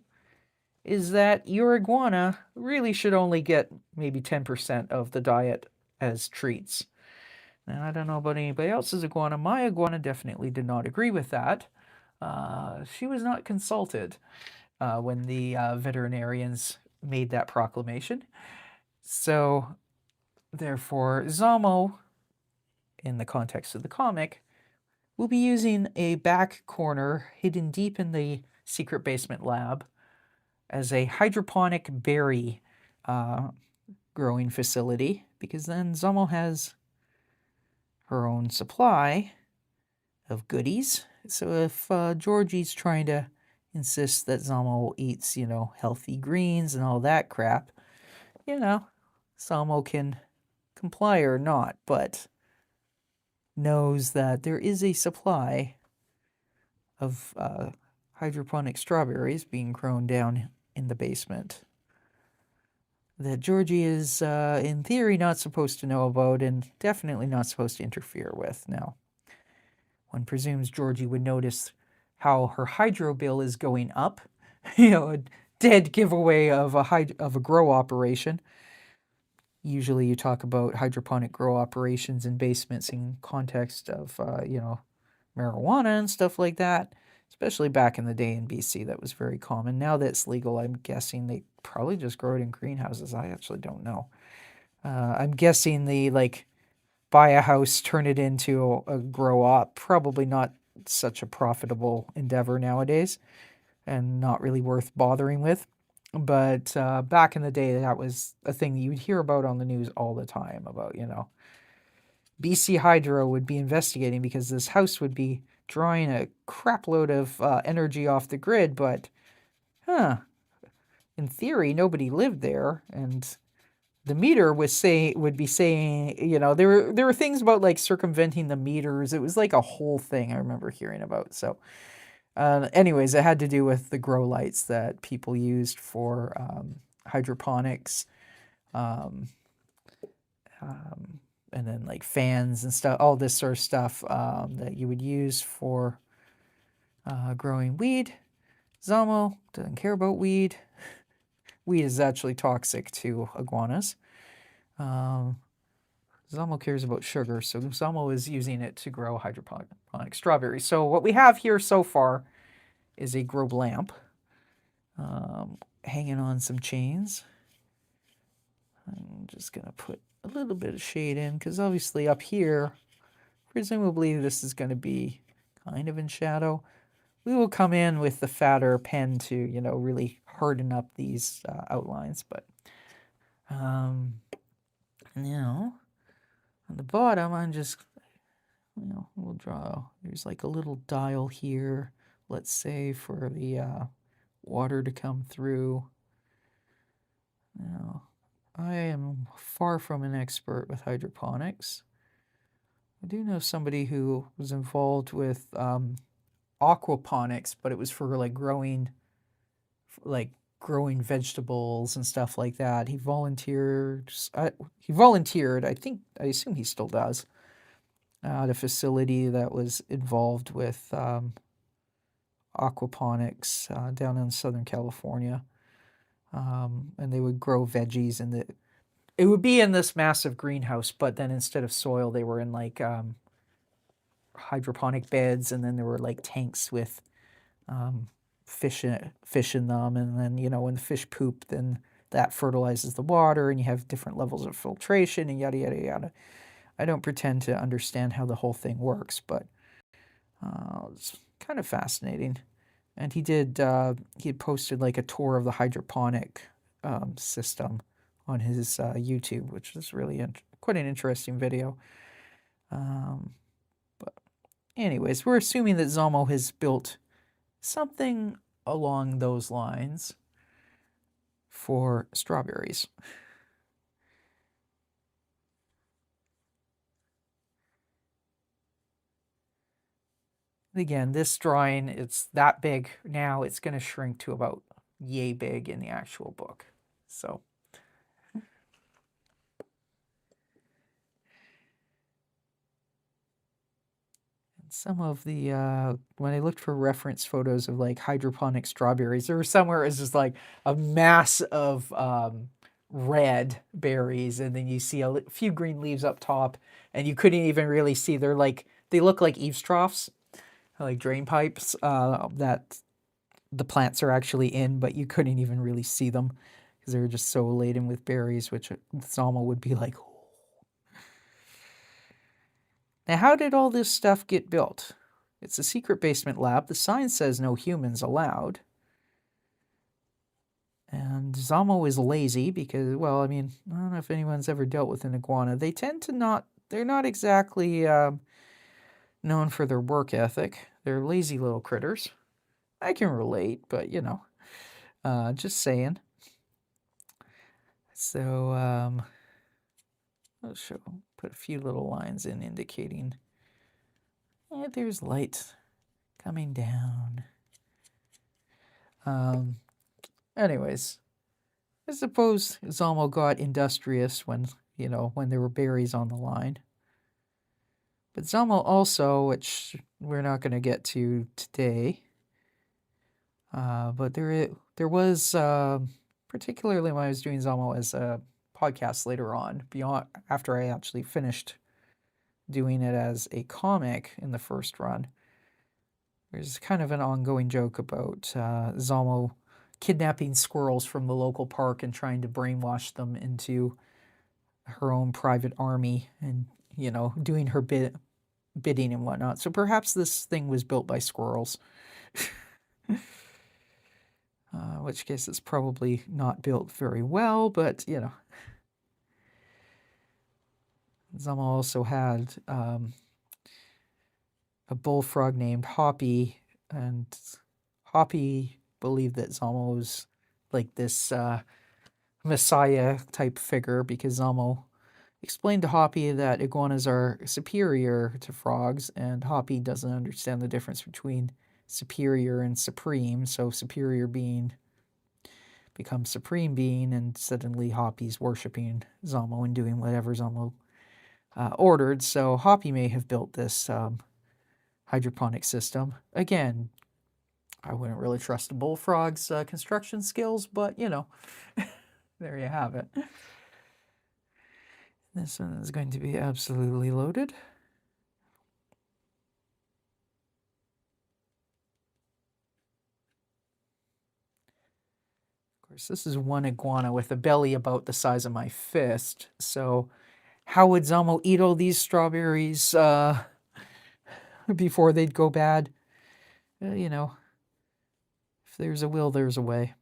is that your iguana really should only get maybe 10% of the diet as treats. Now, I don't know about anybody else's iguana. My iguana definitely did not agree with that. She was not consulted when the veterinarians made that proclamation. So, therefore, Zamo, in the context of the comic, will be using a back corner hidden deep in the secret basement lab as a hydroponic berry growing facility, because then Zamo has her own supply of goodies. So if Georgie's trying to insist that Zamo eats, you know, healthy greens and all that crap, you know, Zamo can comply or not, but knows that there is a supply of hydroponic strawberries being grown down in the basement that Georgie is, in theory, not supposed to know about and definitely not supposed to interfere with. Now, one presumes Georgie would notice how her hydro bill is going up. You know, a dead giveaway of a grow operation. Usually you talk about hydroponic grow operations in basements in context of, you know, marijuana and stuff like that. Especially back in the day in BC, that was very common. Now that it's legal, I'm guessing they probably just grow it in greenhouses. I actually don't know. I'm guessing the, like, buy a house, turn it into a grow op, probably not such a profitable endeavor nowadays and not really worth bothering with. But back in the day, that was a thing you'd hear about on the news all the time about, you know, BC Hydro would be investigating because this house would be drawing a crap load of energy off the grid, but, in theory, nobody lived there, and the meter would be saying, you know, there were things about like circumventing the meters. It was like a whole thing I remember hearing about. So, anyways, it had to do with the grow lights that people used for hydroponics, and then like fans and stuff, all this sort of stuff that you would use for growing weed. Zamo doesn't care about weed. Weed is actually toxic to iguanas. Zamo cares about sugar, so Zamo is using it to grow hydroponic strawberries. So what we have here so far is a globe lamp hanging on some chains. I'm just going to put a little bit of shade in because obviously up here, presumably this is going to be kind of in shadow. We will come in with the fatter pen to, you know, really harden up these outlines. But now on the bottom, I'm just, you know, we'll draw, there's like a little dial here, let's say, for the water to come through. Now, I am far from an expert with hydroponics. I do know somebody who was involved with aquaponics, but it was for like growing vegetables and stuff like that. He volunteered. I assume he still does. At a facility that was involved with aquaponics down in Southern California, and they would grow veggies, and it would be in this massive greenhouse, but then instead of soil, they were in like hydroponic beds, and then there were like tanks with fish in them, and then, you know, when the fish poop, then that fertilizes the water, and you have different levels of filtration and yada yada yada. I don't pretend to understand how the whole thing works, but it's kind of fascinating. And he had posted like a tour of the hydroponic system on his YouTube, which is really quite an interesting video. But anyways, we're assuming that Zamo has built something along those lines for strawberries. Again, this drawing, it's that big now. It's going to shrink to about yay big in the actual book. So some of the, when I looked for reference photos of like hydroponic strawberries, there were somewhere it's just like a mass of red berries, and then you see a few green leaves up top, and you couldn't even really see. They're like, they look like eaves troughs, like drain pipes that the plants are actually in, but you couldn't even really see them because they were just so laden with berries, which Zamo would be like, oh. Now, how did all this stuff get built? It's a secret basement lab. The sign says no humans allowed. And Zamo is lazy because, well, I mean, I don't know if anyone's ever dealt with an iguana. They tend to not, they're not exactly known for their work ethic. They're lazy little critters. I can relate, but, you know, just saying. So, I'll put a few little lines in indicating, there's light coming down. Anyways, I suppose Zamo got industrious when, you know, when there were berries on the line. But Zamo also, which we're not going to get to today, but there was, particularly when I was doing Zamo as a podcast later on, after I actually finished doing it as a comic in the first run, there's kind of an ongoing joke about Zamo kidnapping squirrels from the local park and trying to brainwash them into her own private army and, you know, doing her bidding and whatnot. So perhaps this thing was built by squirrels. Which case it's probably not built very well, but, you know. Zamo also had a bullfrog named Hoppy, and Hoppy believed that Zamo was like this messiah type figure because Zamo explained to Hoppy that iguanas are superior to frogs, and Hoppy doesn't understand the difference between superior and supreme, so superior being becomes supreme being, and suddenly Hoppy's worshipping Zamo and doing whatever Zamo ordered. So Hoppy may have built this hydroponic system. Again, I wouldn't really trust a bullfrog's construction skills, but, you know, there you have it. This one is going to be absolutely loaded. course, this is one iguana with a belly about the size of my fist. So how would Zamo eat all these strawberries before they'd go bad? You know, if there's a will, there's a way.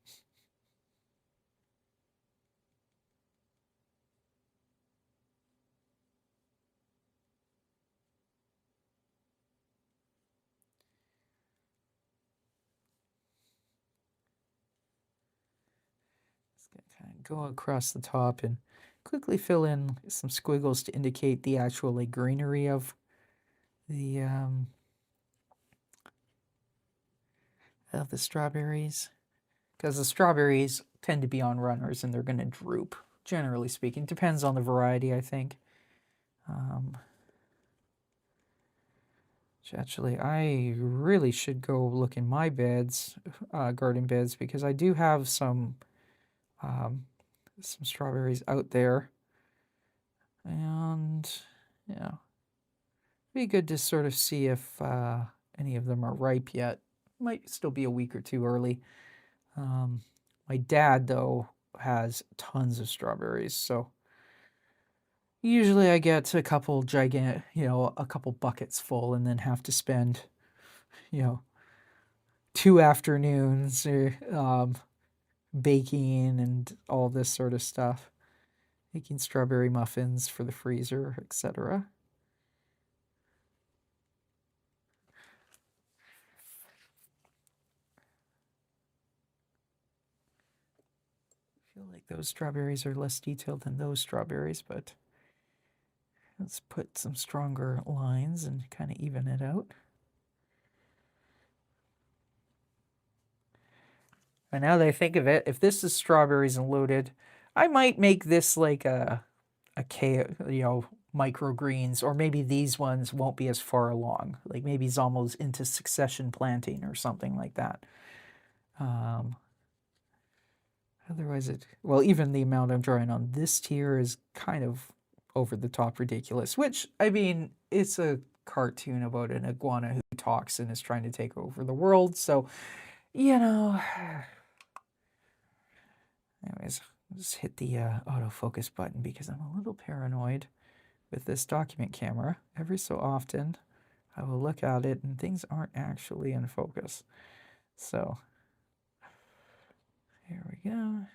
Kind of go across the top and quickly fill in some squiggles to indicate the actual like greenery of the strawberries, because the strawberries tend to be on runners and they're going to droop, generally speaking. Depends on the variety, I think. Actually, I really should go look in my beds, garden beds, because I do have some strawberries out there, and yeah, be good to sort of see if any of them are ripe yet. Might still be a week or two early. My dad, though, has tons of strawberries, so usually I get a couple gigantic, a couple buckets full, and then have to spend, 2 afternoons baking and all this sort of stuff, making strawberry muffins for the freezer, etc. I feel like those strawberries are less detailed than those strawberries, but let's put some stronger lines and kind of even it out. And now that I think of it, if this is strawberries and loaded, I might make this like a microgreens, or maybe these ones won't be as far along. Like maybe Zamo's into succession planting or something like that. Otherwise, even the amount I'm drawing on this tier is kind of over the top ridiculous, which, I mean, it's a cartoon about an iguana who talks and is trying to take over the world, so, anyways, I'll just hit the autofocus button because I'm a little paranoid with this document camera. Every so often, I will look at it and things aren't actually in focus. So, here we go.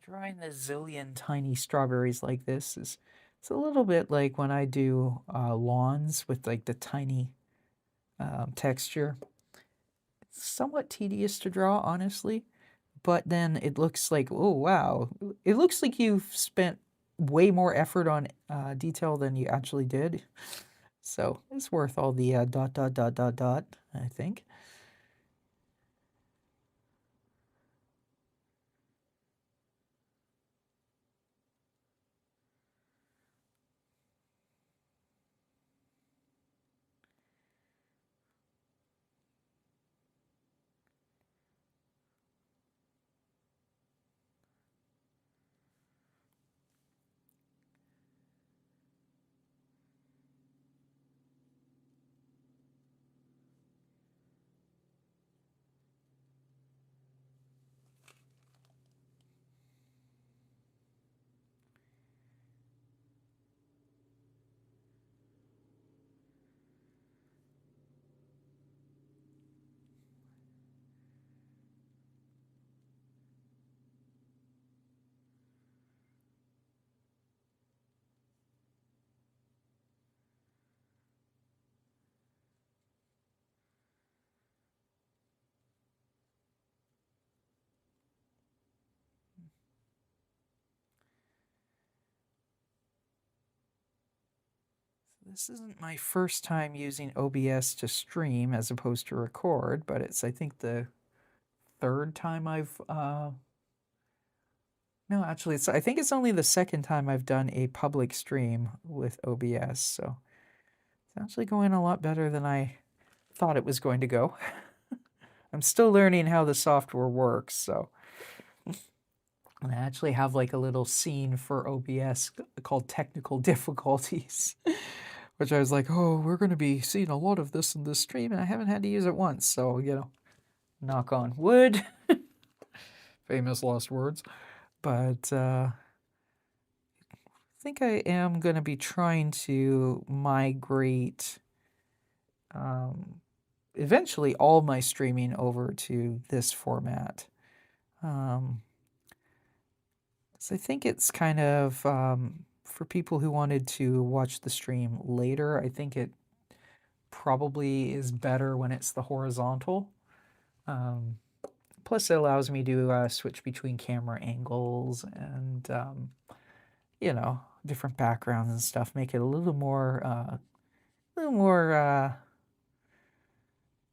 Drawing the zillion tiny strawberries like this it's a little bit like when I do lawns with like the tiny texture. It's somewhat tedious to draw, honestly, but then it looks like, oh wow, it looks like you've spent way more effort on detail than you actually did. So it's worth all the dot dot dot dot dot, I think. This isn't my first time using OBS to stream as opposed to record, but it's, I think, the third time I've, no, actually, I think it's only the second time I've done a public stream with OBS, so it's actually going a lot better than I thought it was going to go. I'm still learning how the software works, so. And I actually have like a little scene for OBS called technical difficulties, which I was like, oh, we're going to be seeing a lot of this in this stream, and I haven't had to use it once, so, you know, knock on wood. Famous last words. But I think I am going to be trying to migrate eventually all my streaming over to this format. So I think it's kind of, for people who wanted to watch the stream later, I think it probably is better when it's the horizontal. Plus it allows me to switch between camera angles and, you know, different backgrounds and stuff, make it a little more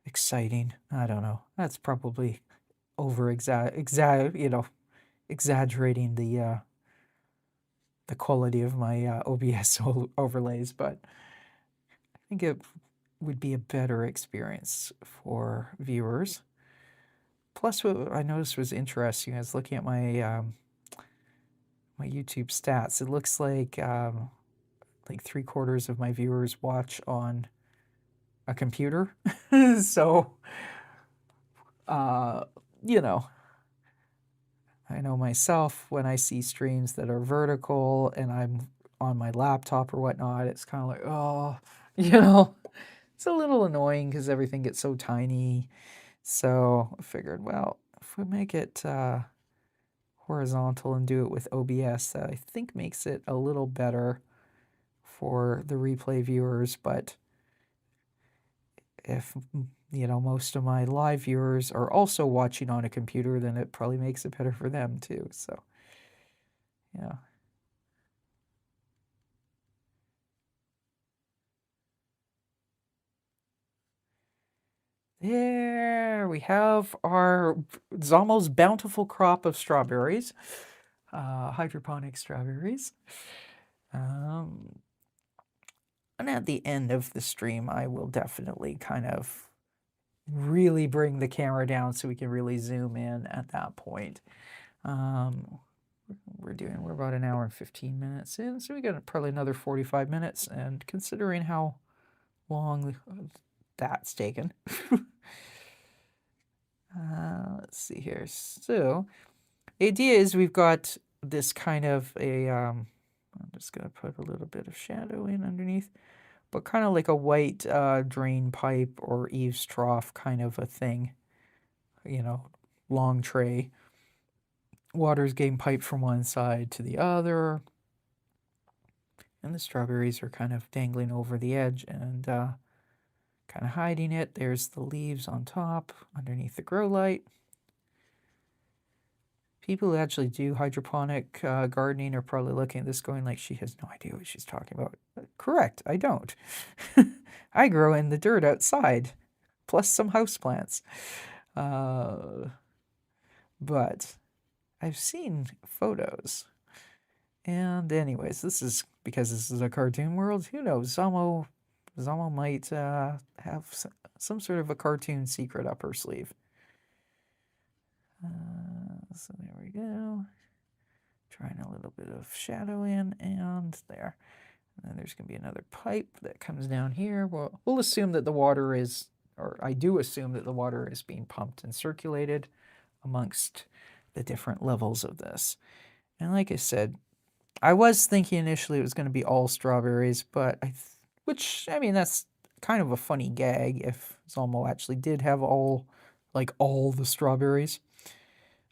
exciting. I don't know. That's probably exaggerating the quality of my OBS overlays, but I think it would be a better experience for viewers. Plus, what I noticed was interesting. I was looking at my my YouTube stats. It looks like 3/4 of my viewers watch on a computer. So, you know, I know myself when I see streams that are vertical and I'm on my laptop or whatnot, it's kind of like, oh, you know, it's a little annoying because everything gets so tiny. So I figured, well, if we make it horizontal and do it with OBS, that I think makes it a little better for the replay viewers. But if, you know, most of my live viewers are also watching on a computer, then it probably makes it better for them too. So, yeah. There we have our Zamo's bountiful crop of strawberries, hydroponic strawberries. And at the end of the stream, I will definitely kind of really bring the camera down so we can really zoom in at that point. We're about an hour and 15 minutes in, so we got probably another 45 minutes, and considering how long that's taken. Let's see here. So, the idea is we've got this kind of a, I'm just going to put a little bit of shadow in underneath, but kind of like a white drain pipe or eaves trough kind of a thing. You know, long tray. Water's getting piped from one side to the other. And the strawberries are kind of dangling over the edge and kind of hiding it. There's the leaves on top underneath the grow light. People who actually do hydroponic gardening are probably looking at this going like, she has no idea what she's talking about. Correct, I don't. I grow in the dirt outside, plus some houseplants. But I've seen photos. And anyways, this is, because this is a cartoon world, who knows, Zamo might have some sort of a cartoon secret up her sleeve. So there we go. Trying a little bit of shadow in, and there. And then there's going to be another pipe that comes down here. We'll assume that the water is, or I do assume that the water is being pumped and circulated amongst the different levels of this. And like I said, I was thinking initially it was going to be all strawberries, but which, I mean, that's kind of a funny gag if Zamo actually did have all the strawberries.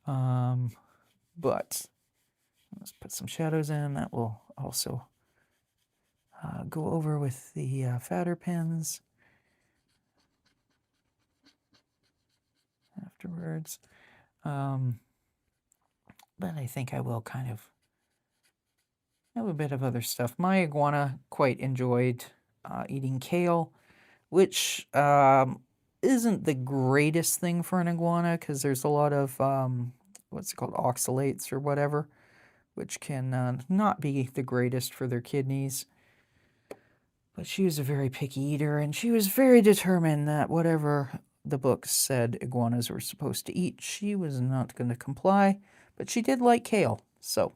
But let's put some shadows in. That will also go over with the fatter pens afterwards. But I think I will kind of have a bit of other stuff. My iguana quite enjoyed eating kale, which isn't the greatest thing for an iguana because there's a lot of, what's it called, oxalates or whatever, which can not be the greatest for their kidneys. But she was a very picky eater, and she was very determined that whatever the book said iguanas were supposed to eat, she was not going to comply. But she did like kale, so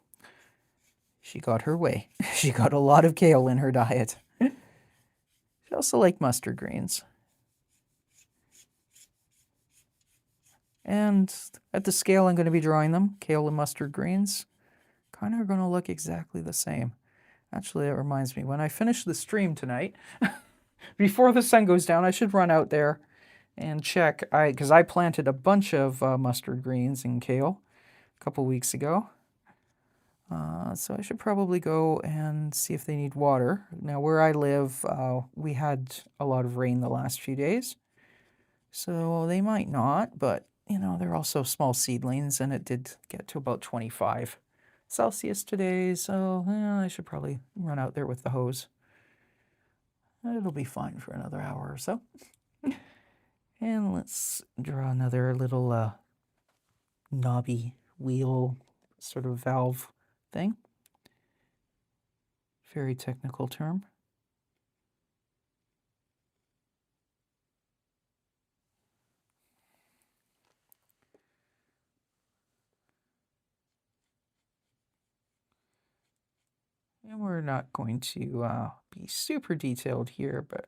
she got her way. She got a lot of kale in her diet. She also liked mustard greens. And at the scale I'm going to be drawing them, kale and mustard greens, kind of are going to look exactly the same. Actually, that reminds me, when I finish the stream tonight, before the sun goes down, I should run out there and check, because I planted a bunch of mustard greens and kale a couple weeks ago. So I should probably go and see if they need water. Now, where I live, we had a lot of rain the last few days, so they might not, but, you know, they're also small seedlings, and it did get to about 25 Celsius today, so I should probably run out there with the hose. It'll be fine for another hour or so. And let's draw another little knobby wheel sort of valve thing. Very technical term. And we're not going to be super detailed here, but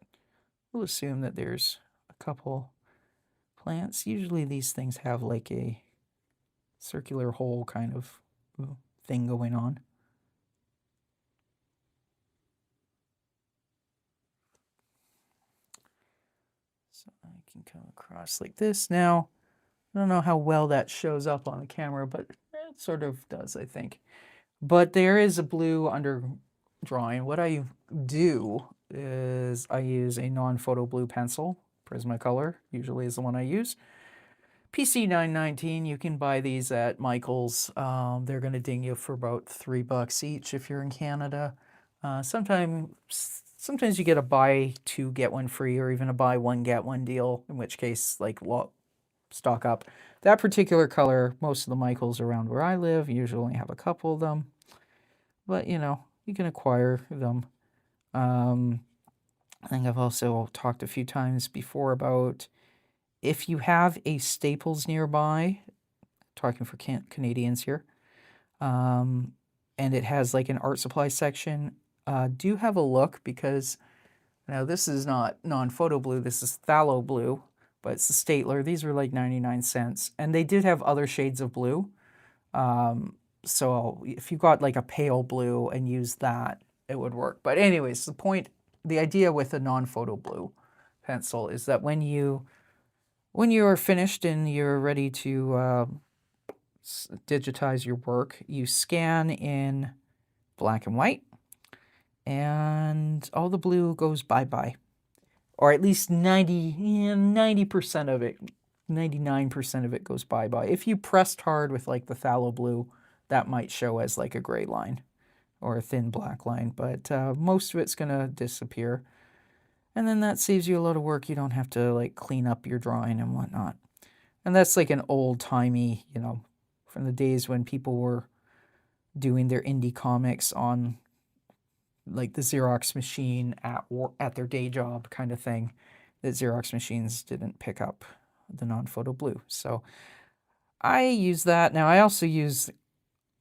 we'll assume that there's a couple plants. Usually these things have like a circular hole kind of thing going on. So I can come across like this. Now, I don't know how well that shows up on the camera, but it sort of does, I think. But there is a blue under drawing. What I do is I use a non-photo blue pencil. Prismacolor usually is the one I use. PC 919, you can buy these at Michael's. They're going to ding you for about $3 each if you're in Canada. Sometimes you get a buy two get one free, or even a buy one get one deal, in which case, like, stock up. That particular color, most of the Michaels around where I live usually only have a couple of them, but you know, you can acquire them. I think I've also talked a few times before about if you have a Staples nearby, talking for Canadians here, and it has like an art supply section, do have a look, because now this is not non-photo blue, this is phthalo blue, but it's the Statler. These were like 99 cents, and they did have other shades of blue. So if you got like a pale blue and used that, it would work. But anyways, the idea with a non-photo blue pencil is that when you are finished and you're ready to digitize your work, you scan in black and white, and all the blue goes bye-bye. Or at least 90% of it, 99% of it goes bye-bye. If you pressed hard with like the phthalo blue, that might show as like a gray line or a thin black line, but most of it's going to disappear. And then that saves you a lot of work. You don't have to like clean up your drawing and whatnot. And that's like an old-timey, you know, from the days when people were doing their indie comics on like the Xerox machine at their day job kind of thing. That Xerox machines didn't pick up the non-photo blue. So I use that. Now I also use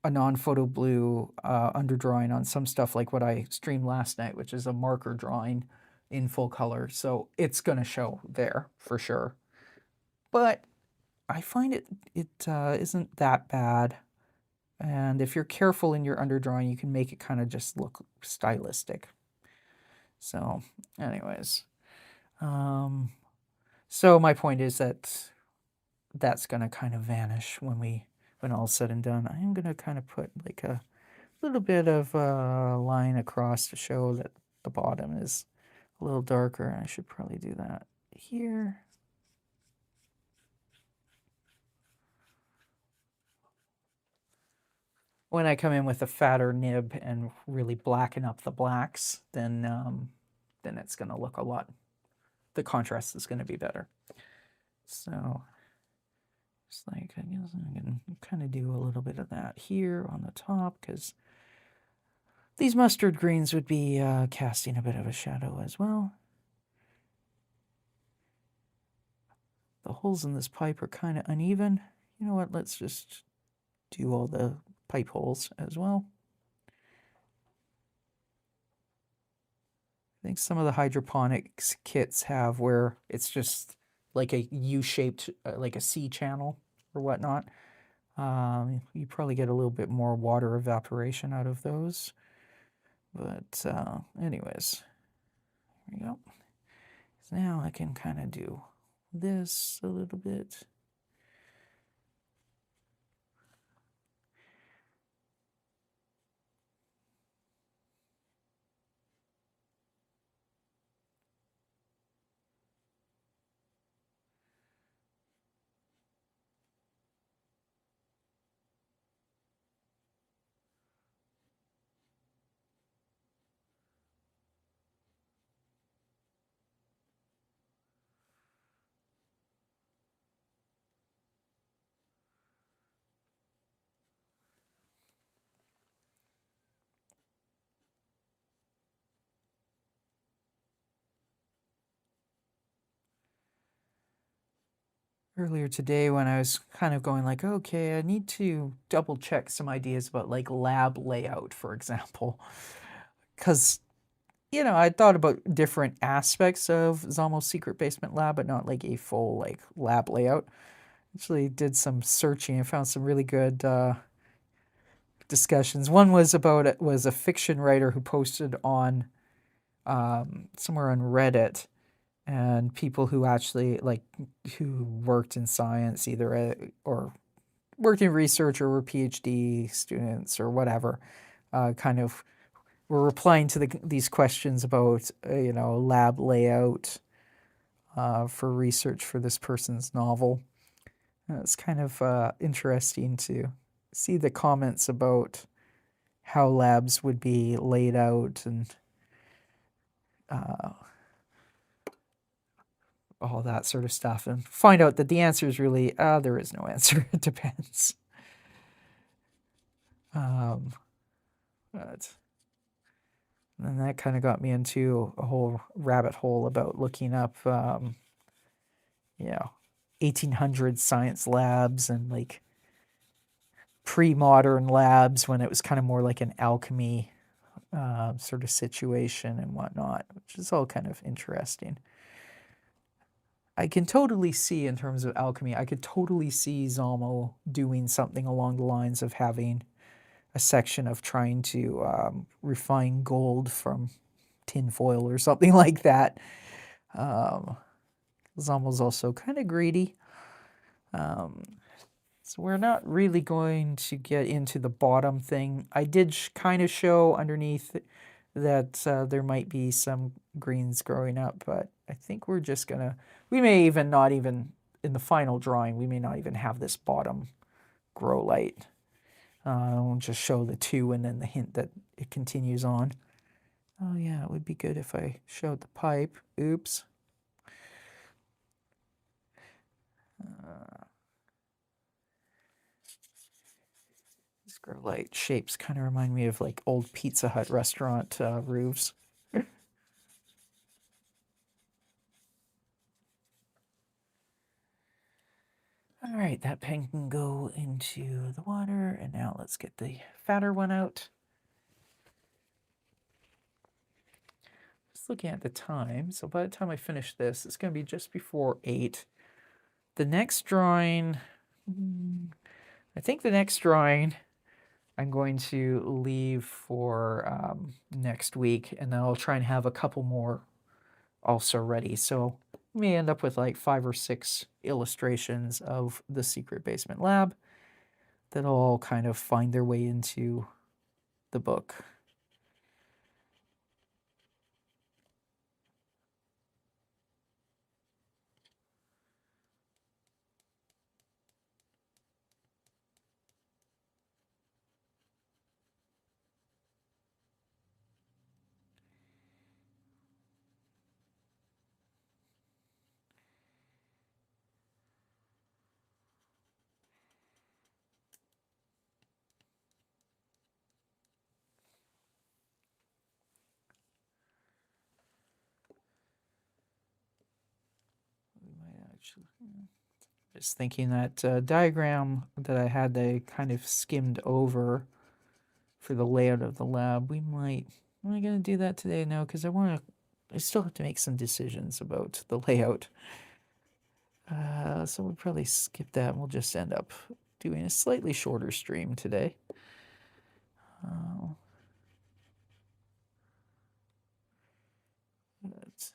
a non-photo blue underdrawing on some stuff like what I streamed last night, which is a marker drawing in full color. So it's going to show there for sure. But I find it isn't that bad. And if you're careful in your underdrawing, you can make it kind of just look stylistic. So anyways, so my point is that that's going to kind of vanish when all's said and done. I'm going to kind of put like a little bit of a line across to show that the bottom is a little darker. I should probably do that here. When I come in with a fatter nib and really blacken up the blacks, then then it's going to look a lot, the contrast is going to be better. So it's like, I guess I can kind of do a little bit of that here on the top, because these mustard greens would be casting a bit of a shadow as well. The holes in this pipe are kind of uneven. You know what, let's just do all the pipe holes as well. I think some of the hydroponics kits have where it's just like a U-shaped, like a C channel or whatnot. You probably get a little bit more water evaporation out of those. But anyways, there we go. So now I can kind of do this a little bit. Earlier today when I was kind of going like, okay, I need to double check some ideas about like lab layout, for example. Because, you know, I thought about different aspects of Zamo's Secret Basement Lab, but not like a full like lab layout. Actually did some searching and found some really good discussions. One was about, it was a fiction writer who posted on somewhere on Reddit, and people who actually like who worked in science, either or worked in research or were PhD students or whatever, kind of were replying to these questions about you know, lab layout for research for this person's novel. It's kind of interesting to see the comments about how labs would be laid out and all that sort of stuff, and find out that the answer is really, there is no answer. It depends. But then that kind of got me into a whole rabbit hole about looking up, you know, 1800 science labs and like pre-modern labs when it was kind of more like an alchemy sort of situation and whatnot, which is all kind of interesting. I can totally see, in terms of alchemy, I could totally see Zamo doing something along the lines of having a section of trying to refine gold from tinfoil or something like that. Zamo's also kind of greedy. So we're not really going to get into the bottom thing. I did kind of show underneath that there might be some greens growing up, but I think we're just gonna, we may even not even, in the final drawing, we may not even have this bottom grow light. I'll just show the two and then the hint that it continues on. Oh yeah, it would be good if I showed the pipe. Oops. These grow light shapes kind of remind me of like old Pizza Hut restaurant roofs. All right, that pen can go into the water, and now let's get the fatter one out. Just looking at the time, so by the time I finish this, it's going to be just before 8. The next drawing, I think the next drawing I'm going to leave for next week, and then I'll try and have a couple more also ready. So we may end up with like 5 or 6 illustrations of the Secret Basement Lab that'll all kind of find their way into the book. Just thinking that diagram that I had that I kind of skimmed over for the layout of the lab, am I going to do that today? No, because I still have to make some decisions about the layout. So we'll probably skip that and we'll just end up doing a slightly shorter stream today. But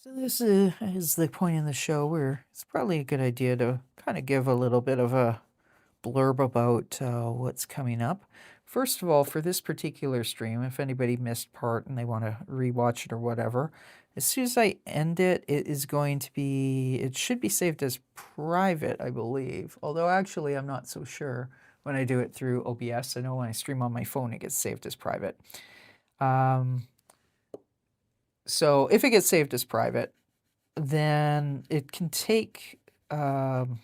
so this is the point in the show where it's probably a good idea to kind of give a little bit of a blurb about what's coming up. First of all, for this particular stream, if anybody missed part and they want to rewatch it or whatever, as soon as I end it, it should be saved as private, I believe. Although actually, I'm not so sure when I do it through OBS. I know when I stream on my phone, it gets saved as private. So if it gets saved as private, then it can take YouTube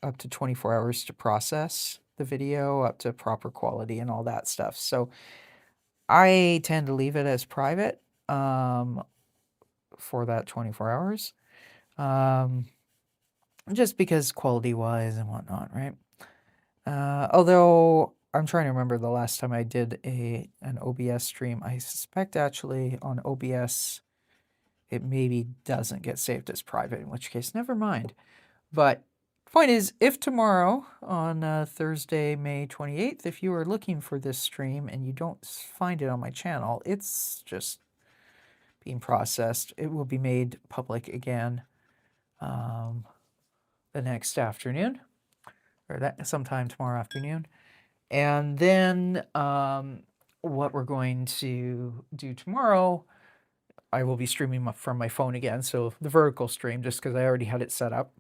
up to 24 hours to process the video up to proper quality and all that stuff. So I tend to leave it as private for that 24 hours, just because quality-wise and whatnot, right? Although I'm trying to remember the last time I did an OBS stream. I suspect actually on OBS it maybe doesn't get saved as private, in which case, never mind. But point is, if tomorrow on Thursday, May 28th, if you are looking for this stream and you don't find it on my channel, it's just being processed. It will be made public again the next afternoon, or that sometime tomorrow afternoon. And then what we're going to do tomorrow, I will be streaming from my phone again, so the vertical stream, just because I already had it set up.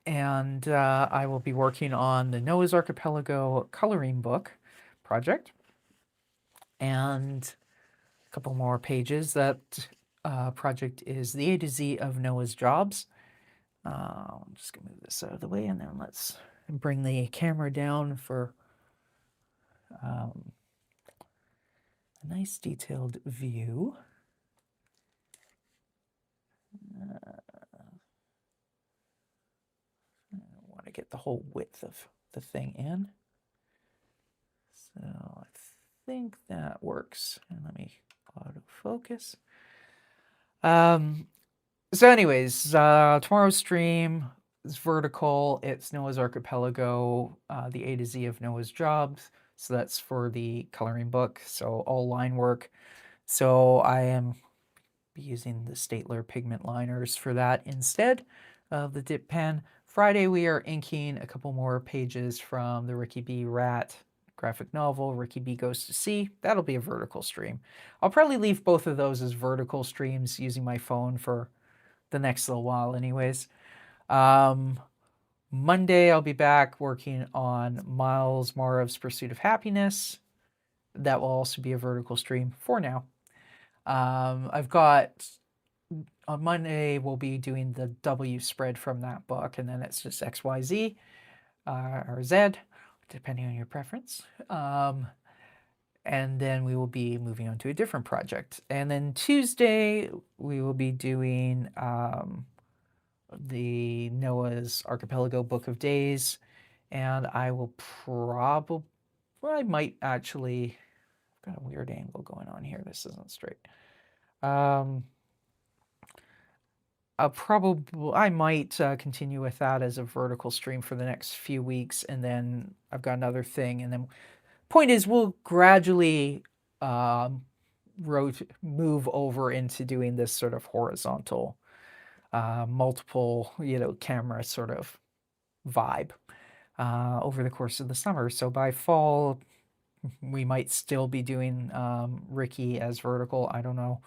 And I will be working on the Noah's Archipelago coloring book project. And a couple more pages. That project is the A to Z of Noah's jobs. I'm just going to move this out of the way, and then let's bring the camera down for a nice detailed view. I want to get the whole width of the thing in. So I think that works. And let me autofocus. So anyways, tomorrow's stream is vertical. It's Noah's Archipelago, the A to Z of Noah's jobs. So that's for the coloring book. So all line work. So I am using the Staedtler pigment liners for that instead of the dip pen. Friday we are inking a couple more pages from the Ricky B. Rat graphic novel, Ricky B Goes to Sea. That'll be a vertical stream. I'll probably leave both of those as vertical streams using my phone for the next little while anyways. Monday, I'll be back working on Miles Morov's Pursuit of Happiness. That will also be a vertical stream for now. I've got, on Monday, we'll be doing the W spread from that book, and then it's just XYZ or Z, depending on your preference. And then we will be moving on to a different project. And then Tuesday, we will be doing the Noah's Archipelago Book of Days. And I will probably, well, I might actually, I've got a weird angle going on here. This isn't straight. I might continue with that as a vertical stream for the next few weeks, and then I've got another thing, and then point is we'll gradually move over into doing this sort of horizontal, multiple, camera sort of vibe over the course of the summer. So by fall, we might still be doing Ricky as vertical, I don't know,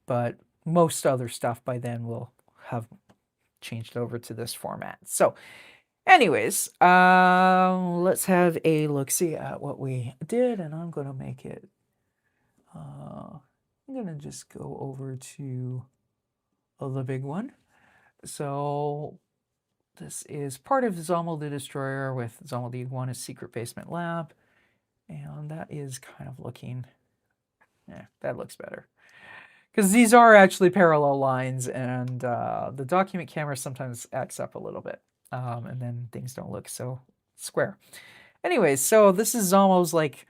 but most other stuff by then will have changed over to this format. So anyways, let's have a look-see at what we did, and I'm going to make it, I'm going to just go over to the big one. So this is part of Zamo the Destroyer with Zamo the Iguana's Secret Basement Lab, and that is kind of looking, that looks better. Because these are actually parallel lines, and the document camera sometimes acts up a little bit, and then things don't look so square. Anyways, so this is Zamo's like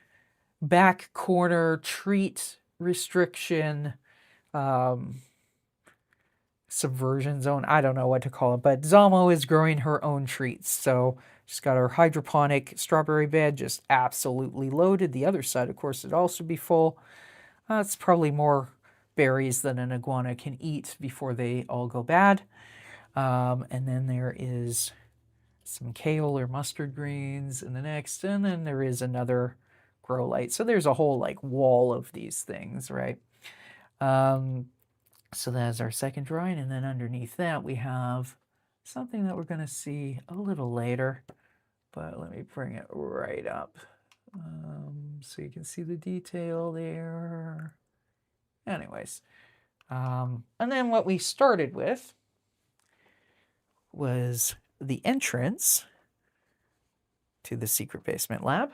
back corner treat restriction subversion zone. I don't know what to call it, but Zamo is growing her own treats. So she's got her hydroponic strawberry bed just absolutely loaded. The other side, of course, would also be full. It's probably more berries than an iguana can eat before they all go bad. And then there is some kale or mustard greens in the next, and then there is another grow light. So there's a whole like wall of these things, right? So that's our second drawing, and then underneath that we have something that we're going to see a little later, but let me bring it right up so you can see the detail there. Anyways, and then what we started with was the entrance to the secret basement lab.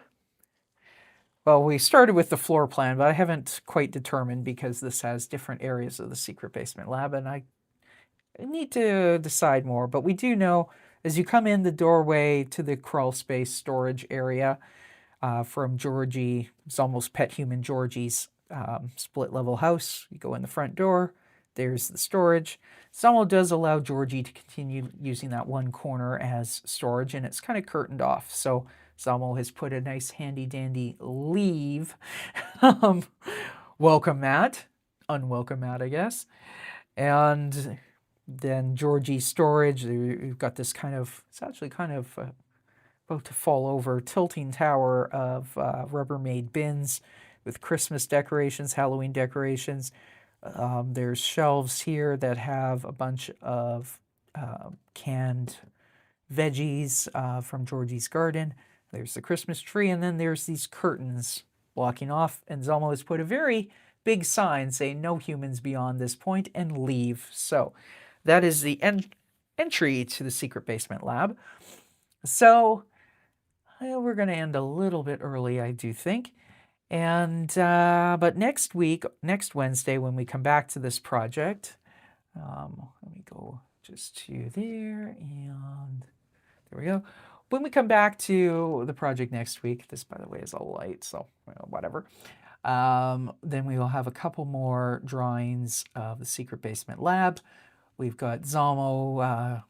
Well, we started with the floor plan, but I haven't quite determined because this has different areas of the secret basement lab, and I need to decide more. But we do know as you come in the doorway to the crawl space storage area from Georgie, it's almost pet human Georgie's split level house. You go in the front door, there's the storage. Zamo does allow Georgie to continue using that one corner as storage, and it's kind of curtained off. So Zamo has put a nice handy dandy leave welcome mat, unwelcome mat, I guess. And then Georgie's storage, you've got this kind of, it's actually kind of about to fall over tilting tower of Rubbermaid bins with Christmas decorations, Halloween decorations. There's shelves here that have a bunch of canned veggies from Georgie's garden. There's the Christmas tree, and then there's these curtains blocking off, and Zamo has put a very big sign saying no humans beyond this point and leave. So that is the entry to the secret basement lab. So we're going to end a little bit early, I do think. And but next week, next Wednesday, when we come back to this project, let me go just to there, and there we go. When we come back to the project next week, this, by the way, is a light, so whatever. Then we will have a couple more drawings of the secret basement lab. We've got Zamo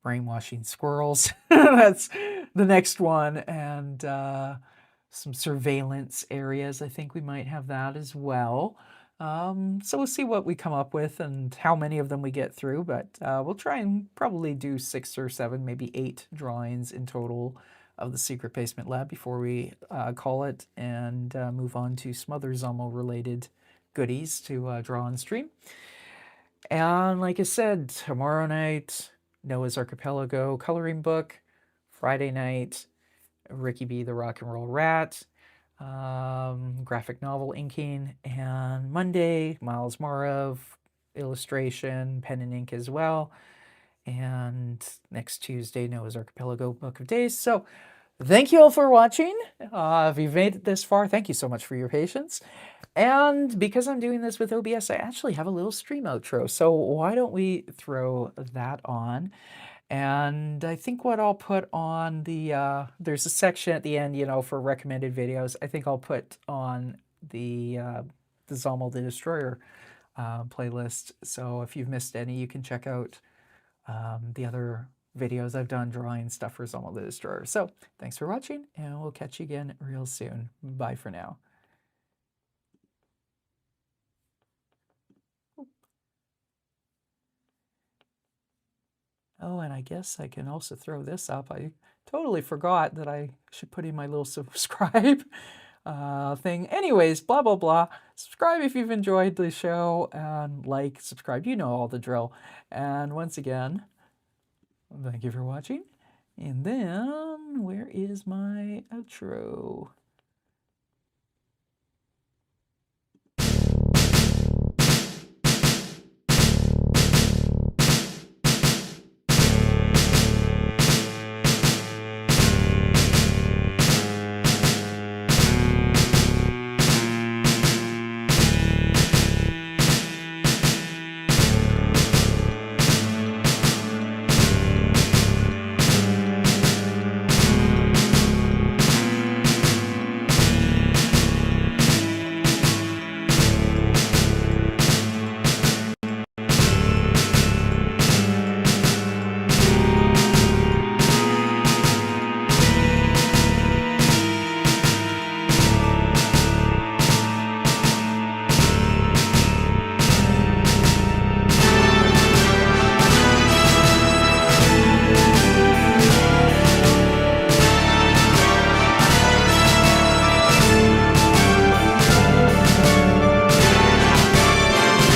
brainwashing squirrels. That's the next one, and some surveillance areas. I think we might have that as well. So we'll see what we come up with and how many of them we get through, but we'll try and probably do 6 or 7, maybe 8 drawings in total of the Secret Basement Lab before we call it and move on to some other Zamo related goodies to draw on stream. And like I said, tomorrow night, Noah's Archipelago coloring book. Friday night, Ricky B. the Rock and Roll Rat, graphic novel inking. And Monday, Miles Marov, illustration, pen and ink as well. And next Tuesday, Noah's Archipelago Book of Days. So thank you all for watching. If you've made it this far, thank you so much for your patience. And because I'm doing this with OBS, I actually have a little stream outro. So why don't we throw that on? And I think what I'll put on the, there's a section at the end, you know, for recommended videos. I think I'll put on the Zamo the Destroyer playlist. So if you've missed any, you can check out the other videos I've done drawing stuff for Zamo the Destroyer. So thanks for watching, and we'll catch you again real soon. Bye for now. Oh, and I guess I can also throw this up. I totally forgot that I should put in my little subscribe thing. Anyways, blah, blah, blah. Subscribe if you've enjoyed the show, and like, subscribe. You know all the drill. And once again, thank you for watching. And then, where is my outro?